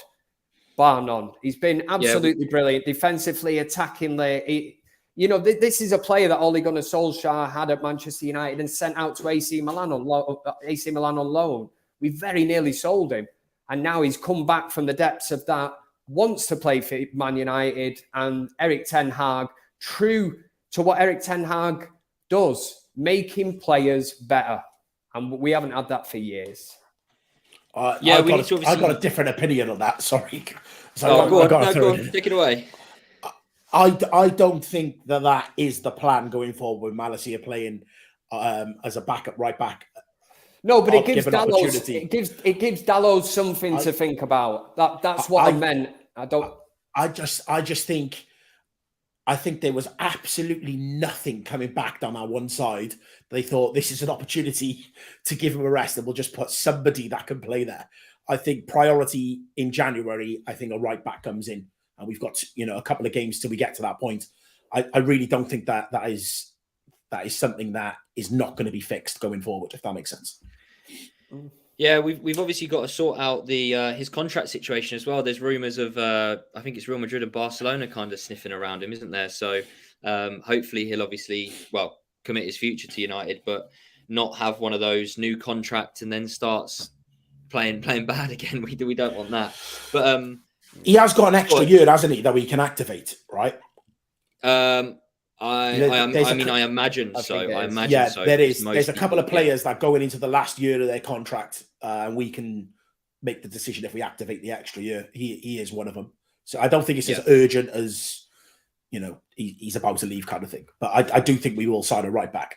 bar none. He's been absolutely brilliant, defensively, attackingly. This is a player that Ole Gunnar Solskjaer had at Manchester United and sent out to AC Milan on loan. We very nearly sold him. And now he's come back from the depths of that, wants to play for Man United, and Erik Ten Hag, true to what Erik Ten Hag does, making players better. And we haven't had that for years. I've got a different opinion on that. Sorry. Go on. Take it away. I don't think that is the plan going forward with Malacia playing as a backup right back. No, but it gives Dalot something to think about. That's what I meant. I just think there was absolutely nothing coming back down our one side. They thought this is an opportunity to give him a rest, and we'll just put somebody that can play there. I think priority in January, I think a right back comes in, and we've got a couple of games till we get to that point. I really don't think that is that is something that is not going to be fixed going forward, if that makes sense. Yeah, we've obviously got to sort out the his contract situation as well. There's rumours of I think it's Real Madrid and Barcelona kind of sniffing around him, isn't there? So hopefully he'll obviously commit his future to United, but not have one of those new contracts and then starts playing bad again. We don't want that. But he has got an extra year, hasn't he, that we can activate, right? I imagine so. I imagine yeah, so. There is. There's a couple of players that going into the last year of their contract, and we can make the decision if we activate the extra year. He is one of them. So I don't think it's as urgent as, you know, he's about to leave kind of thing. But I do think we will sign a right back.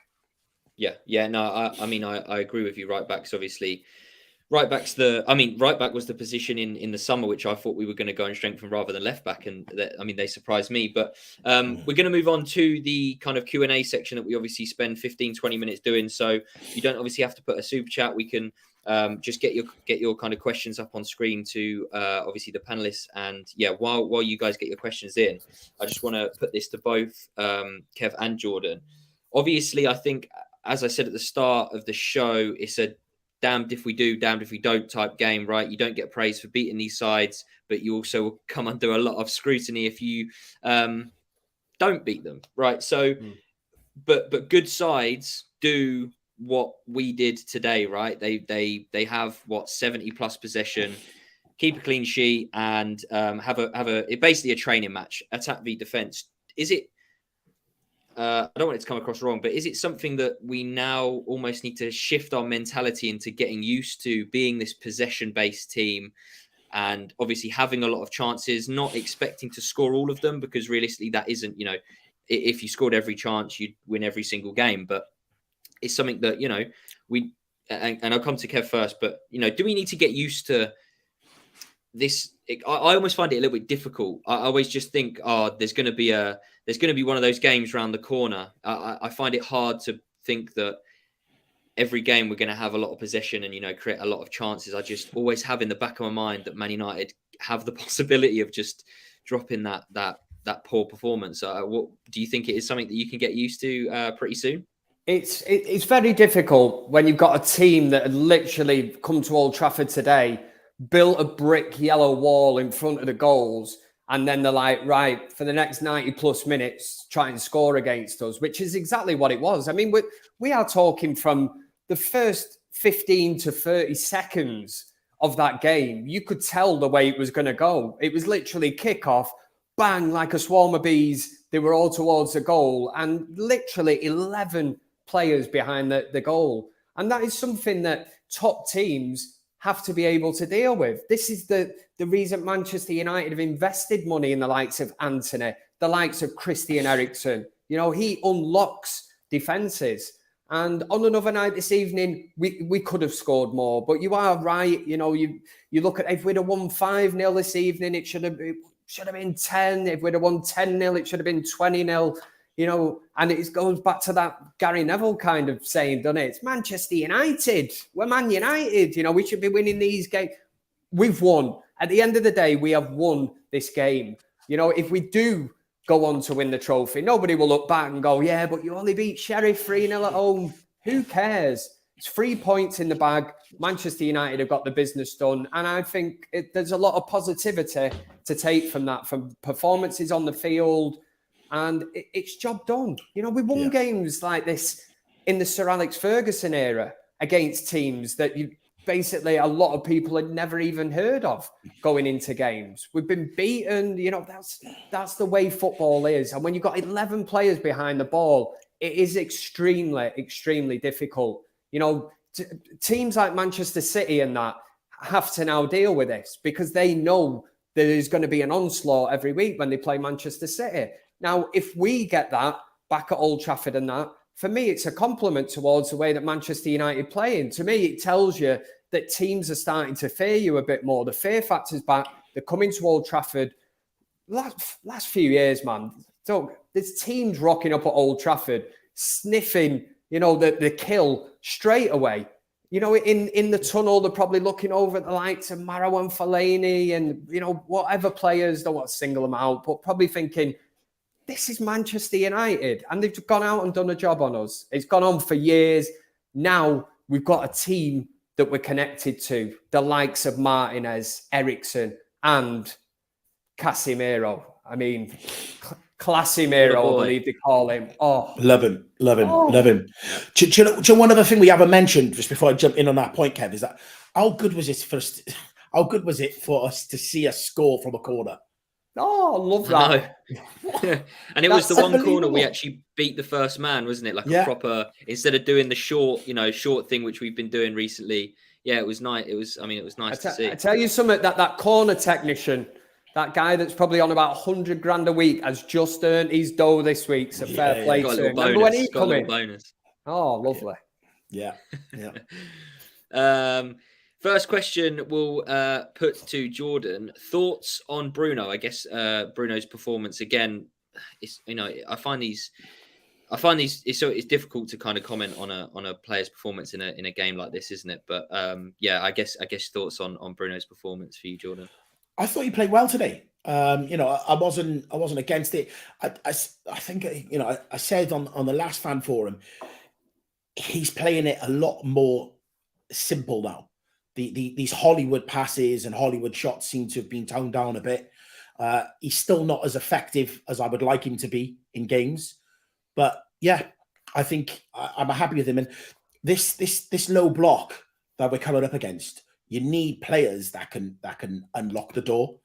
Yeah. No, I agree with you. Right backs, obviously. Right back was the position in the summer, which I thought we were going to go and strengthen rather than left back. And they surprised me. But we're going to move on to the kind of Q&A section that we obviously spend 15, 20 minutes doing. So you don't obviously have to put a super chat. We can just get your kind of questions up on screen to obviously the panelists. And while you guys get your questions in, I just want to put this to both Kev and Jordan. Obviously, I think, as I said at the start of the show, it's a damned if we do, damned if we don't type game, right? You don't get praise for beating these sides, but you also will come under a lot of scrutiny if you don't beat them, right? So, but good sides do what we did today, right? They have 70+ possession, keep a clean sheet, and have basically a training match, attack v defense. Is it? I don't want it to come across wrong, but is it something that we now almost need to shift our mentality into getting used to being this possession-based team and obviously having a lot of chances, not expecting to score all of them, because realistically that isn't, you know, if you scored every chance, you'd win every single game. But it's something that, you know, and I'll come to Kev first, but, you know, do we need to get used to this? I almost find it a little bit difficult. I always just think, there's going to be one of those games around the corner. I find it hard to think that every game we're going to have a lot of possession and, you know, create a lot of chances. I just always have in the back of my mind that Man United have the possibility of just dropping that poor performance. What do you think it is something that you can get used to pretty soon? It's very difficult when you've got a team that had literally come to Old Trafford today, built a brick yellow wall in front of the goals, and then they're like, right, for the next 90+ minutes, try and score against us, which is exactly what it was. I mean, we are talking from the first 15 to 30 seconds of that game. You could tell the way it was going to go. It was literally kickoff, bang, like a swarm of bees. They were all towards the goal, and literally 11 players behind the goal. And that is something that top teams have to be able to deal with. This is the reason Manchester United have invested money in the likes of Antony, the likes of Christian Eriksen. You know, he unlocks defences. And on another night this evening, we could have scored more. But you are right. You know, you look at, if we'd have won 5-0 this evening, it should have been 10. If we'd have won 10-0, it should have been 20-0. You know, and it goes back to that Gary Neville kind of saying, doesn't it? It's Manchester United. We're Man United. You know, we should be winning these games. We've won. At the end of the day, we have won this game. You know, if we do go on to win the trophy, nobody will look back and go, yeah, but you only beat Sheriff 3-0 at home. Who cares? It's 3 points in the bag. Manchester United have got the business done. And I think there's a lot of positivity to take from that, from performances on the field. And it's job done. You know, we won games like this in the Sir Alex Ferguson era against teams that basically a lot of people had never even heard of going into games. We've been beaten. You know, that's the way football is. And when you've got 11 players behind the ball, it is extremely, extremely difficult. You know, teams like Manchester City and that have to now deal with this because they know there's going to be an onslaught every week when they play Manchester City. Now, if we get that back at Old Trafford and that, for me, it's a compliment towards the way that Manchester United play. And to me, it tells you that teams are starting to fear you a bit more. The fear factor's back. They're coming to Old Trafford. Last few years, man, so there's teams rocking up at Old Trafford, sniffing, you know, the kill straight away. You know, in the tunnel, they're probably looking over at the likes of Maro and Fellaini and, you know, whatever players, don't want to single them out, but probably thinking, this is Manchester United, and they've gone out and done a job on us. It's gone on for years. Now we've got a team that we're connected to, the likes of Martinez, Eriksen, and Casemiro. I mean, Classimiro, I believe they call him. Oh, love him. Do you know one other thing we haven't mentioned just before I jump in on that point, Kev, is that how good was it for us to see a score from a corner? Oh, I love that. And it was the one corner we actually beat the first man, wasn't it? Like a proper, instead of doing the short thing which we've been doing recently. Yeah, it was nice. It was nice to see. I tell you something, that corner technician, that guy that's probably on about 100 grand a week, has just earned his dough this week. So fair play to him. Remember when he come in? Bonus. Oh, lovely. Yeah. First question we'll put to Jordan. Thoughts on Bruno? I guess Bruno's performance again. I find these. It's difficult to kind of comment on a player's performance in a game like this, isn't it? But I guess thoughts on Bruno's performance for you, Jordan. I thought he played well today. I wasn't against it. I think I said on the last fan forum, he's playing it a lot more simple now. These Hollywood passes and Hollywood shots seem to have been toned down a bit. He's still not as effective as I would like him to be in games, but yeah, I think I'm happy with him. And this low block that we're coming up against, you need players that can unlock the door,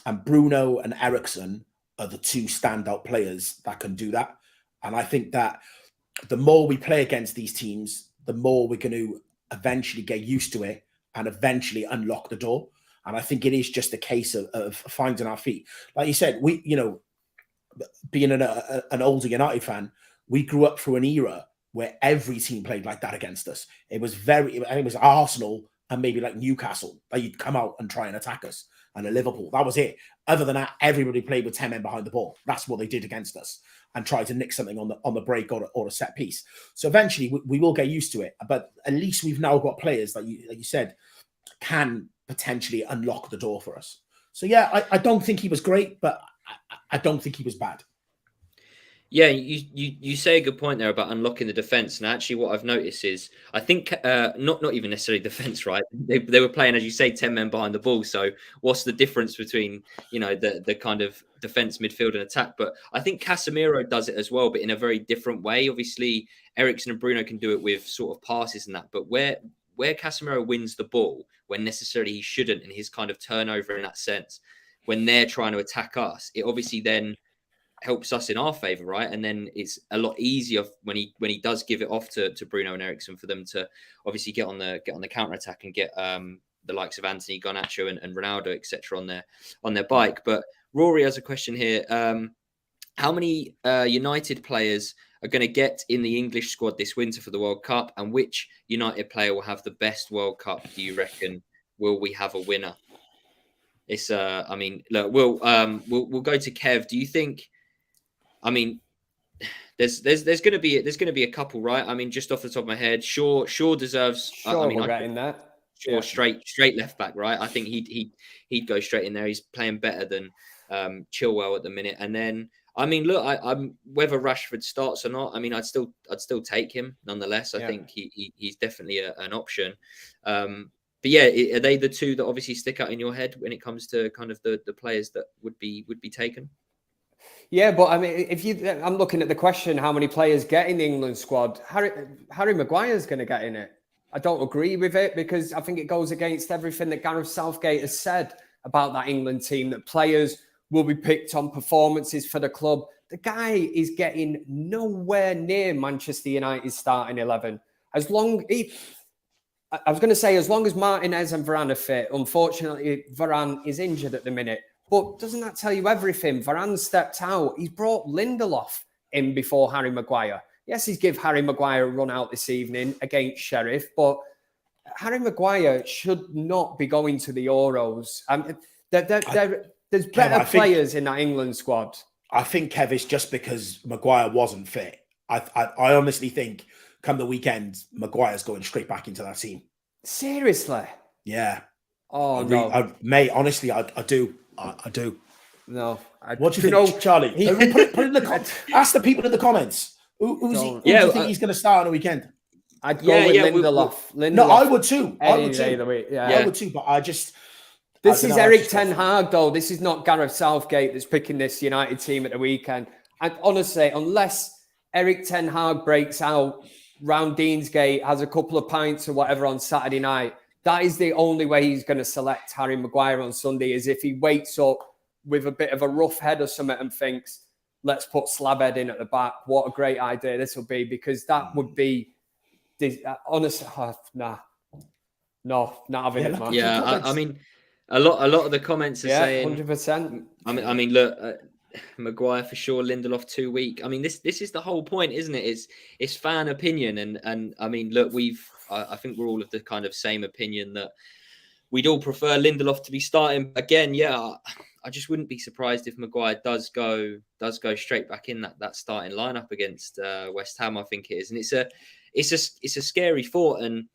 and Bruno and Eriksen are the two standout players that can do that. And I think that the more we play against these teams, the more we're going to eventually get used to it and eventually unlock the door. And I think it is just a case of finding our feet. Like you said, being an older United fan, we grew up through an era where every team played like that against us. It was Arsenal and maybe like Newcastle that you'd come out and try and attack us, and a Liverpool. That was it. Other than that, everybody played with 10 men behind the ball. That's what they did against us, and tried to nick something on the break or a set piece. So eventually we will get used to it. But at least we've now got players like you said can potentially unlock the door for us. So yeah, I don't think he was great, but I don't think he was bad. Yeah, you say a good point there about unlocking the defense. And actually, what I've noticed is, I think not even necessarily defense, right? They were playing, as you say, 10 men behind the ball. So what's the difference between the kind of defense, midfield, and attack? But I think Casemiro does it as well, but in a very different way. Obviously, Eriksen and Bruno can do it with sort of passes and that. But where Casemiro wins the ball, when necessarily he shouldn't, in his kind of turnover in that sense, when they're trying to attack us, it obviously then helps us in our favor, right? And then it's a lot easier when he does give it off to Bruno and Eriksen for them to obviously get on the counter attack and get the likes of Anthony, Garnacho, and Ronaldo, etc. on their bike. But Rory has a question here. How many United players are going to get in the English squad this winter for the World Cup, and which United player will have the best World Cup? Do you reckon? Will we have a winner? It's I mean, look, we'll go to Kev. Do you think? I mean, there's going to be a couple, right? I mean, just off the top of my head, Shaw deserves. Sure, we'll get in there. Shaw, yeah. straight left back, right? I think he'd go straight in there. He's playing better than Chilwell at the minute. And then, I mean, look, I'm whether Rashford starts or not. I mean, I'd still take him nonetheless. I think he's definitely an option. But yeah, are they the two that obviously stick out in your head when it comes to kind of the players that would be taken? Yeah, but I mean, I'm looking at the question, how many players get in the England squad? Harry Maguire's going to get in it. I don't agree with it because I think it goes against everything that Gareth Southgate has said about that England team, that players will be picked on performances for the club. The guy is getting nowhere near Manchester United's starting 11. As long as Martinez and Varane are fit. Unfortunately, Varane is injured at the minute. But doesn't that tell you everything? Varane stepped out. He's brought Lindelof in before Harry Maguire. Yes, he's give Harry Maguire a run out this evening against Sheriff, but Harry Maguire should not be going to the Euros. There's better players in that England squad. I think, Kev, it's just because Maguire wasn't fit. I honestly think come the weekend, Maguire's going straight back into that team. Seriously? Yeah. Oh, no. Mate, honestly, I do. I do. No. What do you think, Charlie? Put in the ask the people in the comments. Who do you think he's going to start on the weekend? I'd go with Lindelof. No, I would too. I would too. But this is Erik Ten Hag, though. This is not Gareth Southgate that's picking this United team at the weekend. And honestly, unless Erik Ten Hag breaks out round Deansgate, has a couple of pints or whatever on Saturday night, that is the only way he's going to select Harry Maguire on Sunday, is if he wakes up with a bit of a rough head or something and thinks, let's put Slabhead in at the back. What a great idea this will be, because that would be, honestly, not having it, man. Yeah, I mean, a lot of the comments are saying 100%. I mean, look, Maguire for sure, Lindelof too weak. I mean, this is the whole point, isn't it? It's fan opinion, and I mean, look, I think we're all of the kind of same opinion that we'd all prefer Lindelof to be starting. Again, I just wouldn't be surprised if Maguire does go straight back in that starting lineup against West Ham. I think it is, and it's a scary thought. And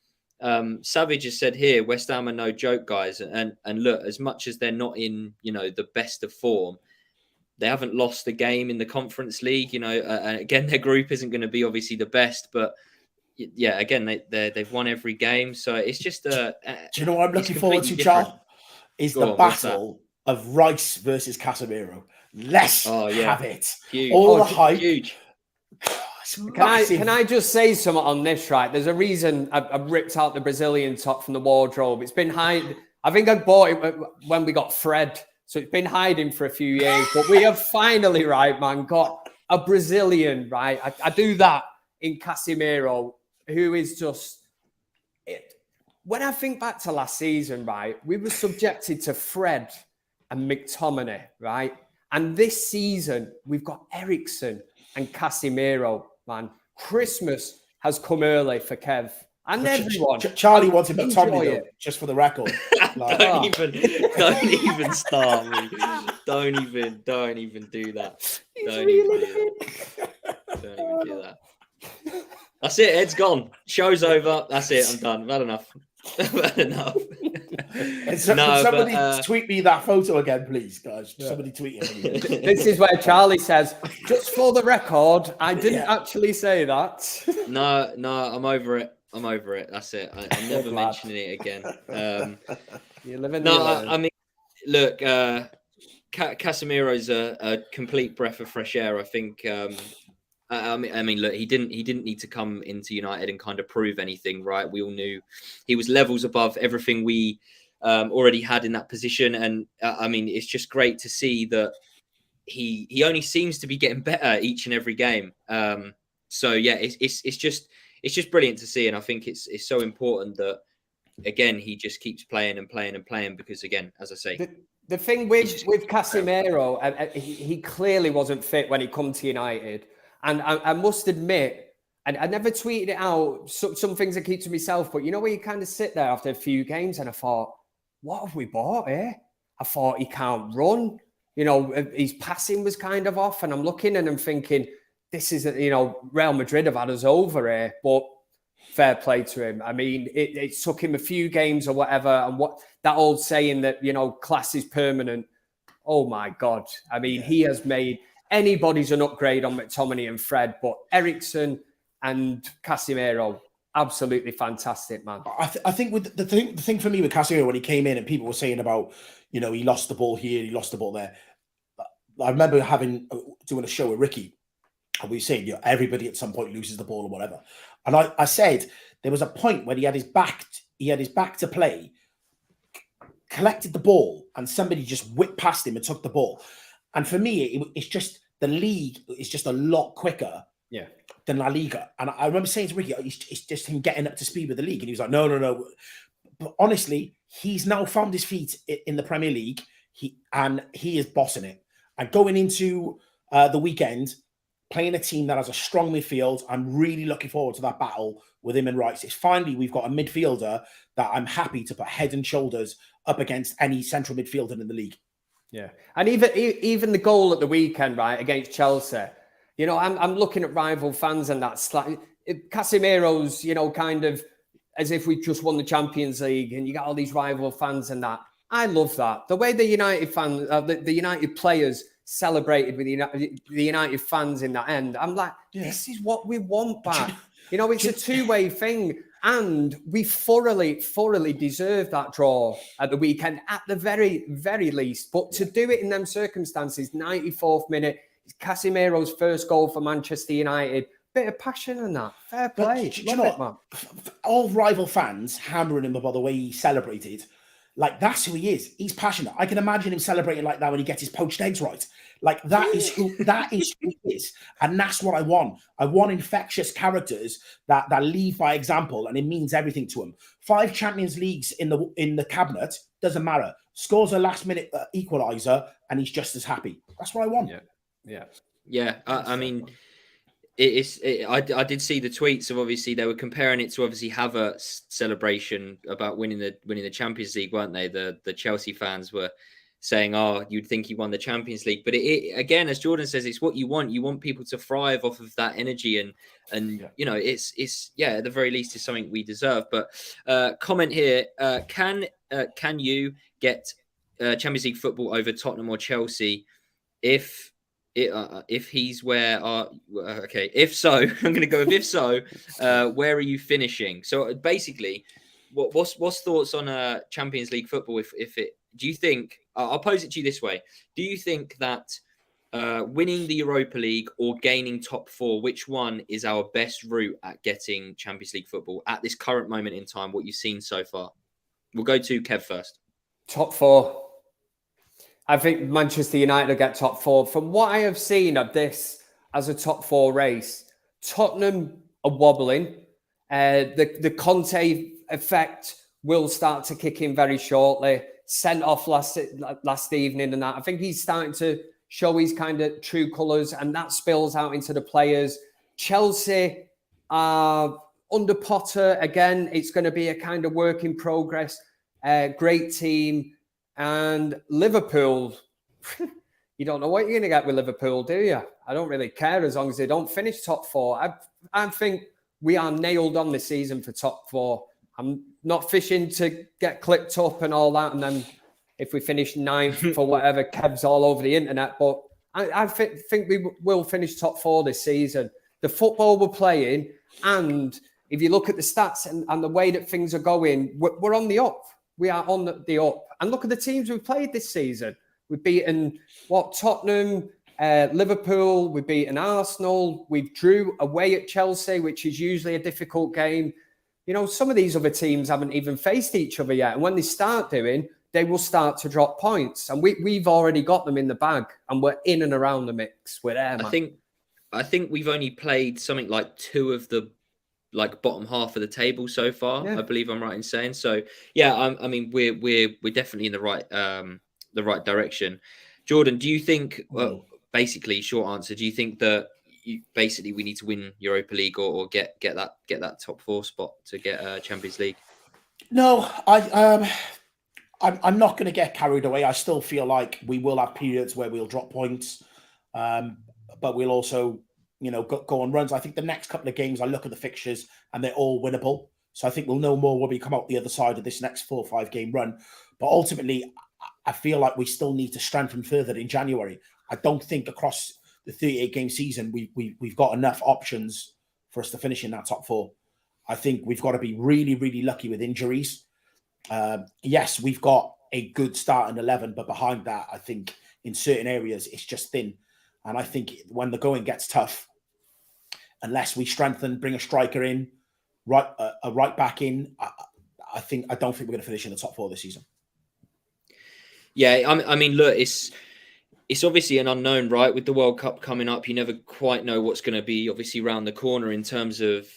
Savage has said here, West Ham are no joke, guys. And look, as much as they're not in the best of form, they haven't lost a game in the Conference League. And again, their group isn't going to be obviously the best, but yeah, again, they've won every game. So it's just do you know what I'm looking forward to, Charles? Is the battle of Rice versus Casemiro. Let's have it. Huge. All the hype. Huge. Can I just say something on this, right? There's a reason I've ripped out the Brazilian top from the wardrobe. It's been hiding. I think I bought it when we got Fred. So it's been hiding for a few years. But we have finally, right, man, got a Brazilian, right? I do that in Casemiro, who is just... When I think back to last season, right, we were subjected to Fred and McTominay, right? And this season, we've got Eriksen and Casemiro, man. Christmas has come early for Kev and everyone. Charlie wanted McTominay, though, just for the record. Don't even start me. Don't even do that. Don't even do that. That's it. Ed's gone. Show's over. That's it. I'm done. I've had enough. Somebody tweet me that photo again, please, guys. Somebody tweet it. This is where Charlie says, just for the record, I didn't actually say that. No, I'm over it. That's it. I'm never mentioning it again. You're living I mean, look, Casemiro's a complete breath of fresh air. I think. I mean, look, he didn't need to come into United and kind of prove anything, right? We all knew he was levels above everything we already had in that position, and I mean, it's just great to see that he only seems to be getting better each and every game. So yeah, it's just brilliant to see, and I think it's so important that again he just keeps playing and playing and playing, because again, as I say, the thing with Casemiro, he clearly wasn't fit when he come to United. And I must admit, and I never tweeted it out, some things I keep to myself, but you know where you kind of sit there after a few games and I thought, what have we bought here? I thought he can't run. His passing was kind of off, and I'm looking and I'm thinking, this is, Real Madrid have had us over here, but fair play to him. I mean, it took him a few games or whatever, and what that old saying that, class is permanent. Oh my God. I mean, he has made... Anybody's an upgrade on McTominay and Fred, but Eriksen and Casemiro, absolutely fantastic, man. I think with the thing for me with Casemiro, when he came in and people were saying about, he lost the ball here, he lost the ball there. I remember doing a show with Ricky, and we were saying, everybody at some point loses the ball or whatever. And I said there was a point when he had his back to play, collected the ball, and somebody just whipped past him and took the ball. And for me, it's just the league is just a lot quicker than La Liga. And I remember saying to Ricky, it's just him getting up to speed with the league. And he was like, no. But honestly, he's now found his feet in the Premier League. He is bossing it. And going into the weekend, playing a team that has a strong midfield, I'm really looking forward to that battle with him and Rice. It's finally, we've got a midfielder that I'm happy to put head and shoulders up against any central midfielder in the league. Yeah, and even the goal at the weekend, right, against Chelsea, I'm looking at rival fans and that's like Casemiro's, kind of as if we just won the Champions League, and you got all these rival fans and that. I love that. The way the United fans, the United players celebrated with the United fans in that end. I'm like, this is what we want back. You know, it's a two-way thing. And we thoroughly deserve that draw at the weekend, at the very, very least. But to do it in them circumstances, 94th minute, Casemiro's first goal for Manchester United, bit of passion in that. Fair play. But you know what, man? All rival fans hammering him about the way he celebrated. Like, that's who he is. He's passionate. I can imagine him celebrating like that when he gets his poached eggs right. Like, that is who he is. And that's what I want. I want infectious characters that lead by example, and it means everything to him. 5 Champions Leagues in the cabinet, doesn't matter. Scores a last-minute equaliser, and he's just as happy. That's what I want. Yeah. I mean, I did see the tweets of, obviously they were comparing it to obviously Havertz's celebration about winning the Champions League, weren't they? The Chelsea fans were saying, "Oh, you'd think he won the Champions League," but it again, as Jordan says, it's what you want. You want people to thrive off of that energy, and you know, it's at the very least, it's something we deserve. But comment here: can you get Champions League football over Tottenham or Chelsea if he's where okay, if so, I'm going to go with if so, where are you finishing? So basically, what's thoughts on Champions League football? If it, do you think, I'll pose it to you this way: do you think that winning the Europa League or gaining top 4, which one is our best route at getting Champions League football at this current moment in time? What you've seen so far? We'll go to Kev first. Top 4. I think Manchester United will get top 4. From what I have seen of this as a top 4 race, Tottenham are wobbling. The Conte effect will start to kick in very shortly. Sent off last evening and that. I think he's starting to show his kind of true colours, and that spills out into the players. Chelsea are under Potter. Again, it's going to be a kind of work in progress. Great team. And Liverpool, you don't know what you're going to get with Liverpool, do you? I don't really care as long as they don't finish top 4. I think we are nailed on this season for top 4. I'm not fishing to get clipped up and all that. And then if we finish 9th for whatever, Kev's all over the internet. But I think we will finish top 4 this season. The football we're playing, and if you look at the stats and the way that things are going, we're on the up. We are on the up. And look at the teams we've played this season. We've beaten, Tottenham, Liverpool. We've beaten Arsenal. We've drew away at Chelsea, which is usually a difficult game. You know, some of these other teams haven't even faced each other yet. And when they start doing, they will start to drop points. And we've already got them in the bag. And we're in and around the mix. We're there, man. I think we've only played something like 2 of the bottom half of the table so far. Yeah. I believe I'm right in saying so. Yeah, I mean we're definitely in the right direction. Jordan, do you think? Well, basically, short answer. Do you think that we need to win Europa League or get that top 4 spot to get Champions League? No, I'm not going to get carried away. I still feel like we will have periods where we'll drop points, but we'll also, go on runs. I think the next couple of games, I look at the fixtures and they're all winnable. So I think we'll know more when we come out the other side of this next 4 or 5 game run. But ultimately, I feel like we still need to strengthen further in January. I don't think across the 38 game season, we've got enough options for us to finish in that top 4. I think we've got to be really, really lucky with injuries. Yes, we've got a good start in 11, but behind that, I think in certain areas, it's just thin. And I think when the going gets tough, unless we strengthen, bring a striker in, a right back in, I don't think we're going to finish in the top 4 this season. Yeah, I mean, look, it's obviously an unknown, right? With the World Cup coming up, you never quite know what's going to be obviously around the corner in terms of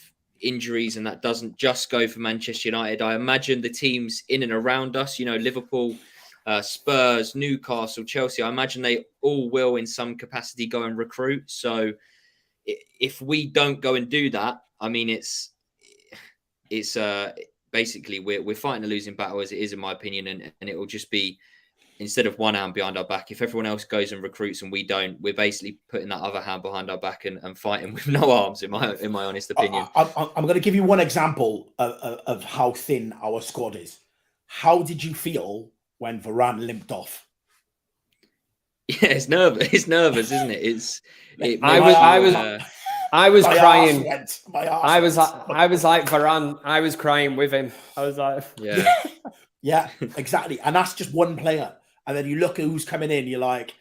injuries, and that doesn't just go for Manchester United. I imagine the teams in and around us, Liverpool, Spurs, Newcastle, Chelsea, I imagine they all will in some capacity go and recruit. So if we don't go and do that, I mean, it's basically we're fighting a losing battle as it is, in my opinion, and it will just be, instead of one hand behind our back, if everyone else goes and recruits and we don't, we're basically putting that other hand behind our back and fighting with no arms, in my honest opinion. I'm going to give you one example of how thin our squad is. How did you feel when Varane limped off. Yeah, it's nervous. It's nervous, isn't it? I was crying. I was like Varane. I was crying with him. I was like, yeah, exactly. And that's just one player. And then you look at who's coming in. You're like,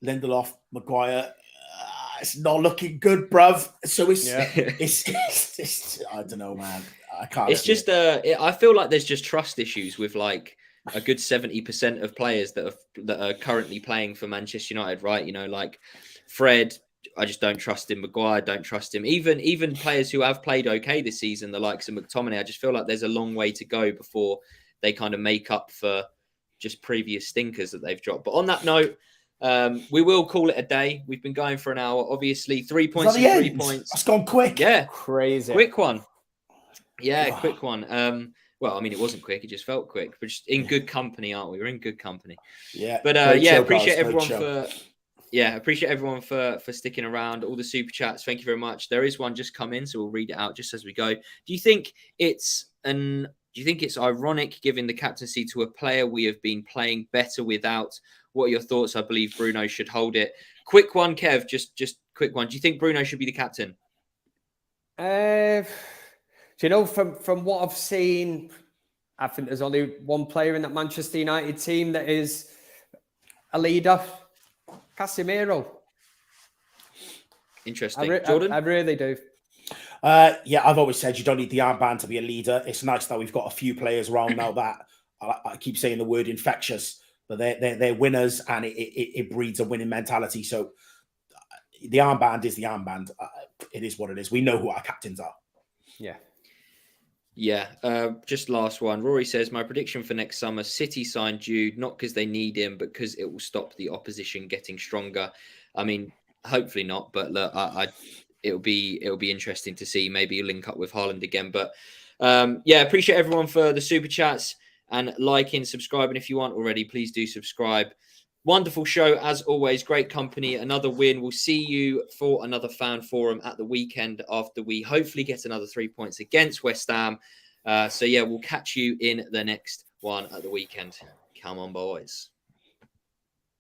Lindelof, Maguire. It's not looking good, bruv. So it's I don't know, man. I can't. It's just I feel like there's just trust issues with like a good 70% of players that are currently playing for Manchester United, right? You know, like Fred, I just don't trust him. Maguire, don't trust him. Even players who have played okay this season, the likes of McTominay, I just feel like there's a long way to go before they kind of make up for just previous stinkers that they've dropped. But on that note, we will call it a day. We've been going for an hour. Obviously, 3 points and 3 points. That's gone quick. Yeah, crazy. Quick one. Yeah, quick one. Well, I mean, it wasn't quick. It just felt quick. But just in good company, aren't we? We're in good company. Yeah. But appreciate everyone for sticking around. All the super chats. Thank you very much. There is one just come in, so we'll read it out just as we go. Do you think it's ironic giving the captaincy to a player we have been playing better without? What are your thoughts? I believe Bruno should hold it. Quick one, Kev. Just quick one. Do you think Bruno should be the captain? Do you know, from what I've seen, I think there's only one player in that Manchester United team that is a leader, Casemiro. Interesting. Jordan? I really do. Yeah, I've always said you don't need the armband to be a leader. It's nice that we've got a few players around now that I keep saying the word infectious, but they're winners and it breeds a winning mentality. So the armband is the armband. It is what it is. We know who our captains are. Yeah. Yeah, just last one. Rory says, my prediction for next summer, City sign Jude, not because they need him, but because it will stop the opposition getting stronger. I mean, hopefully not, but look, it'll be interesting to see. Maybe you link up with Haaland again. But appreciate everyone for the super chats and liking, subscribing. If you aren't already, please do subscribe. Wonderful show, as always. Great company. Another win. We'll see you for another fan forum at the weekend after we hopefully get another 3 points against West Ham. We'll catch you in the next one at the weekend. Come on, boys.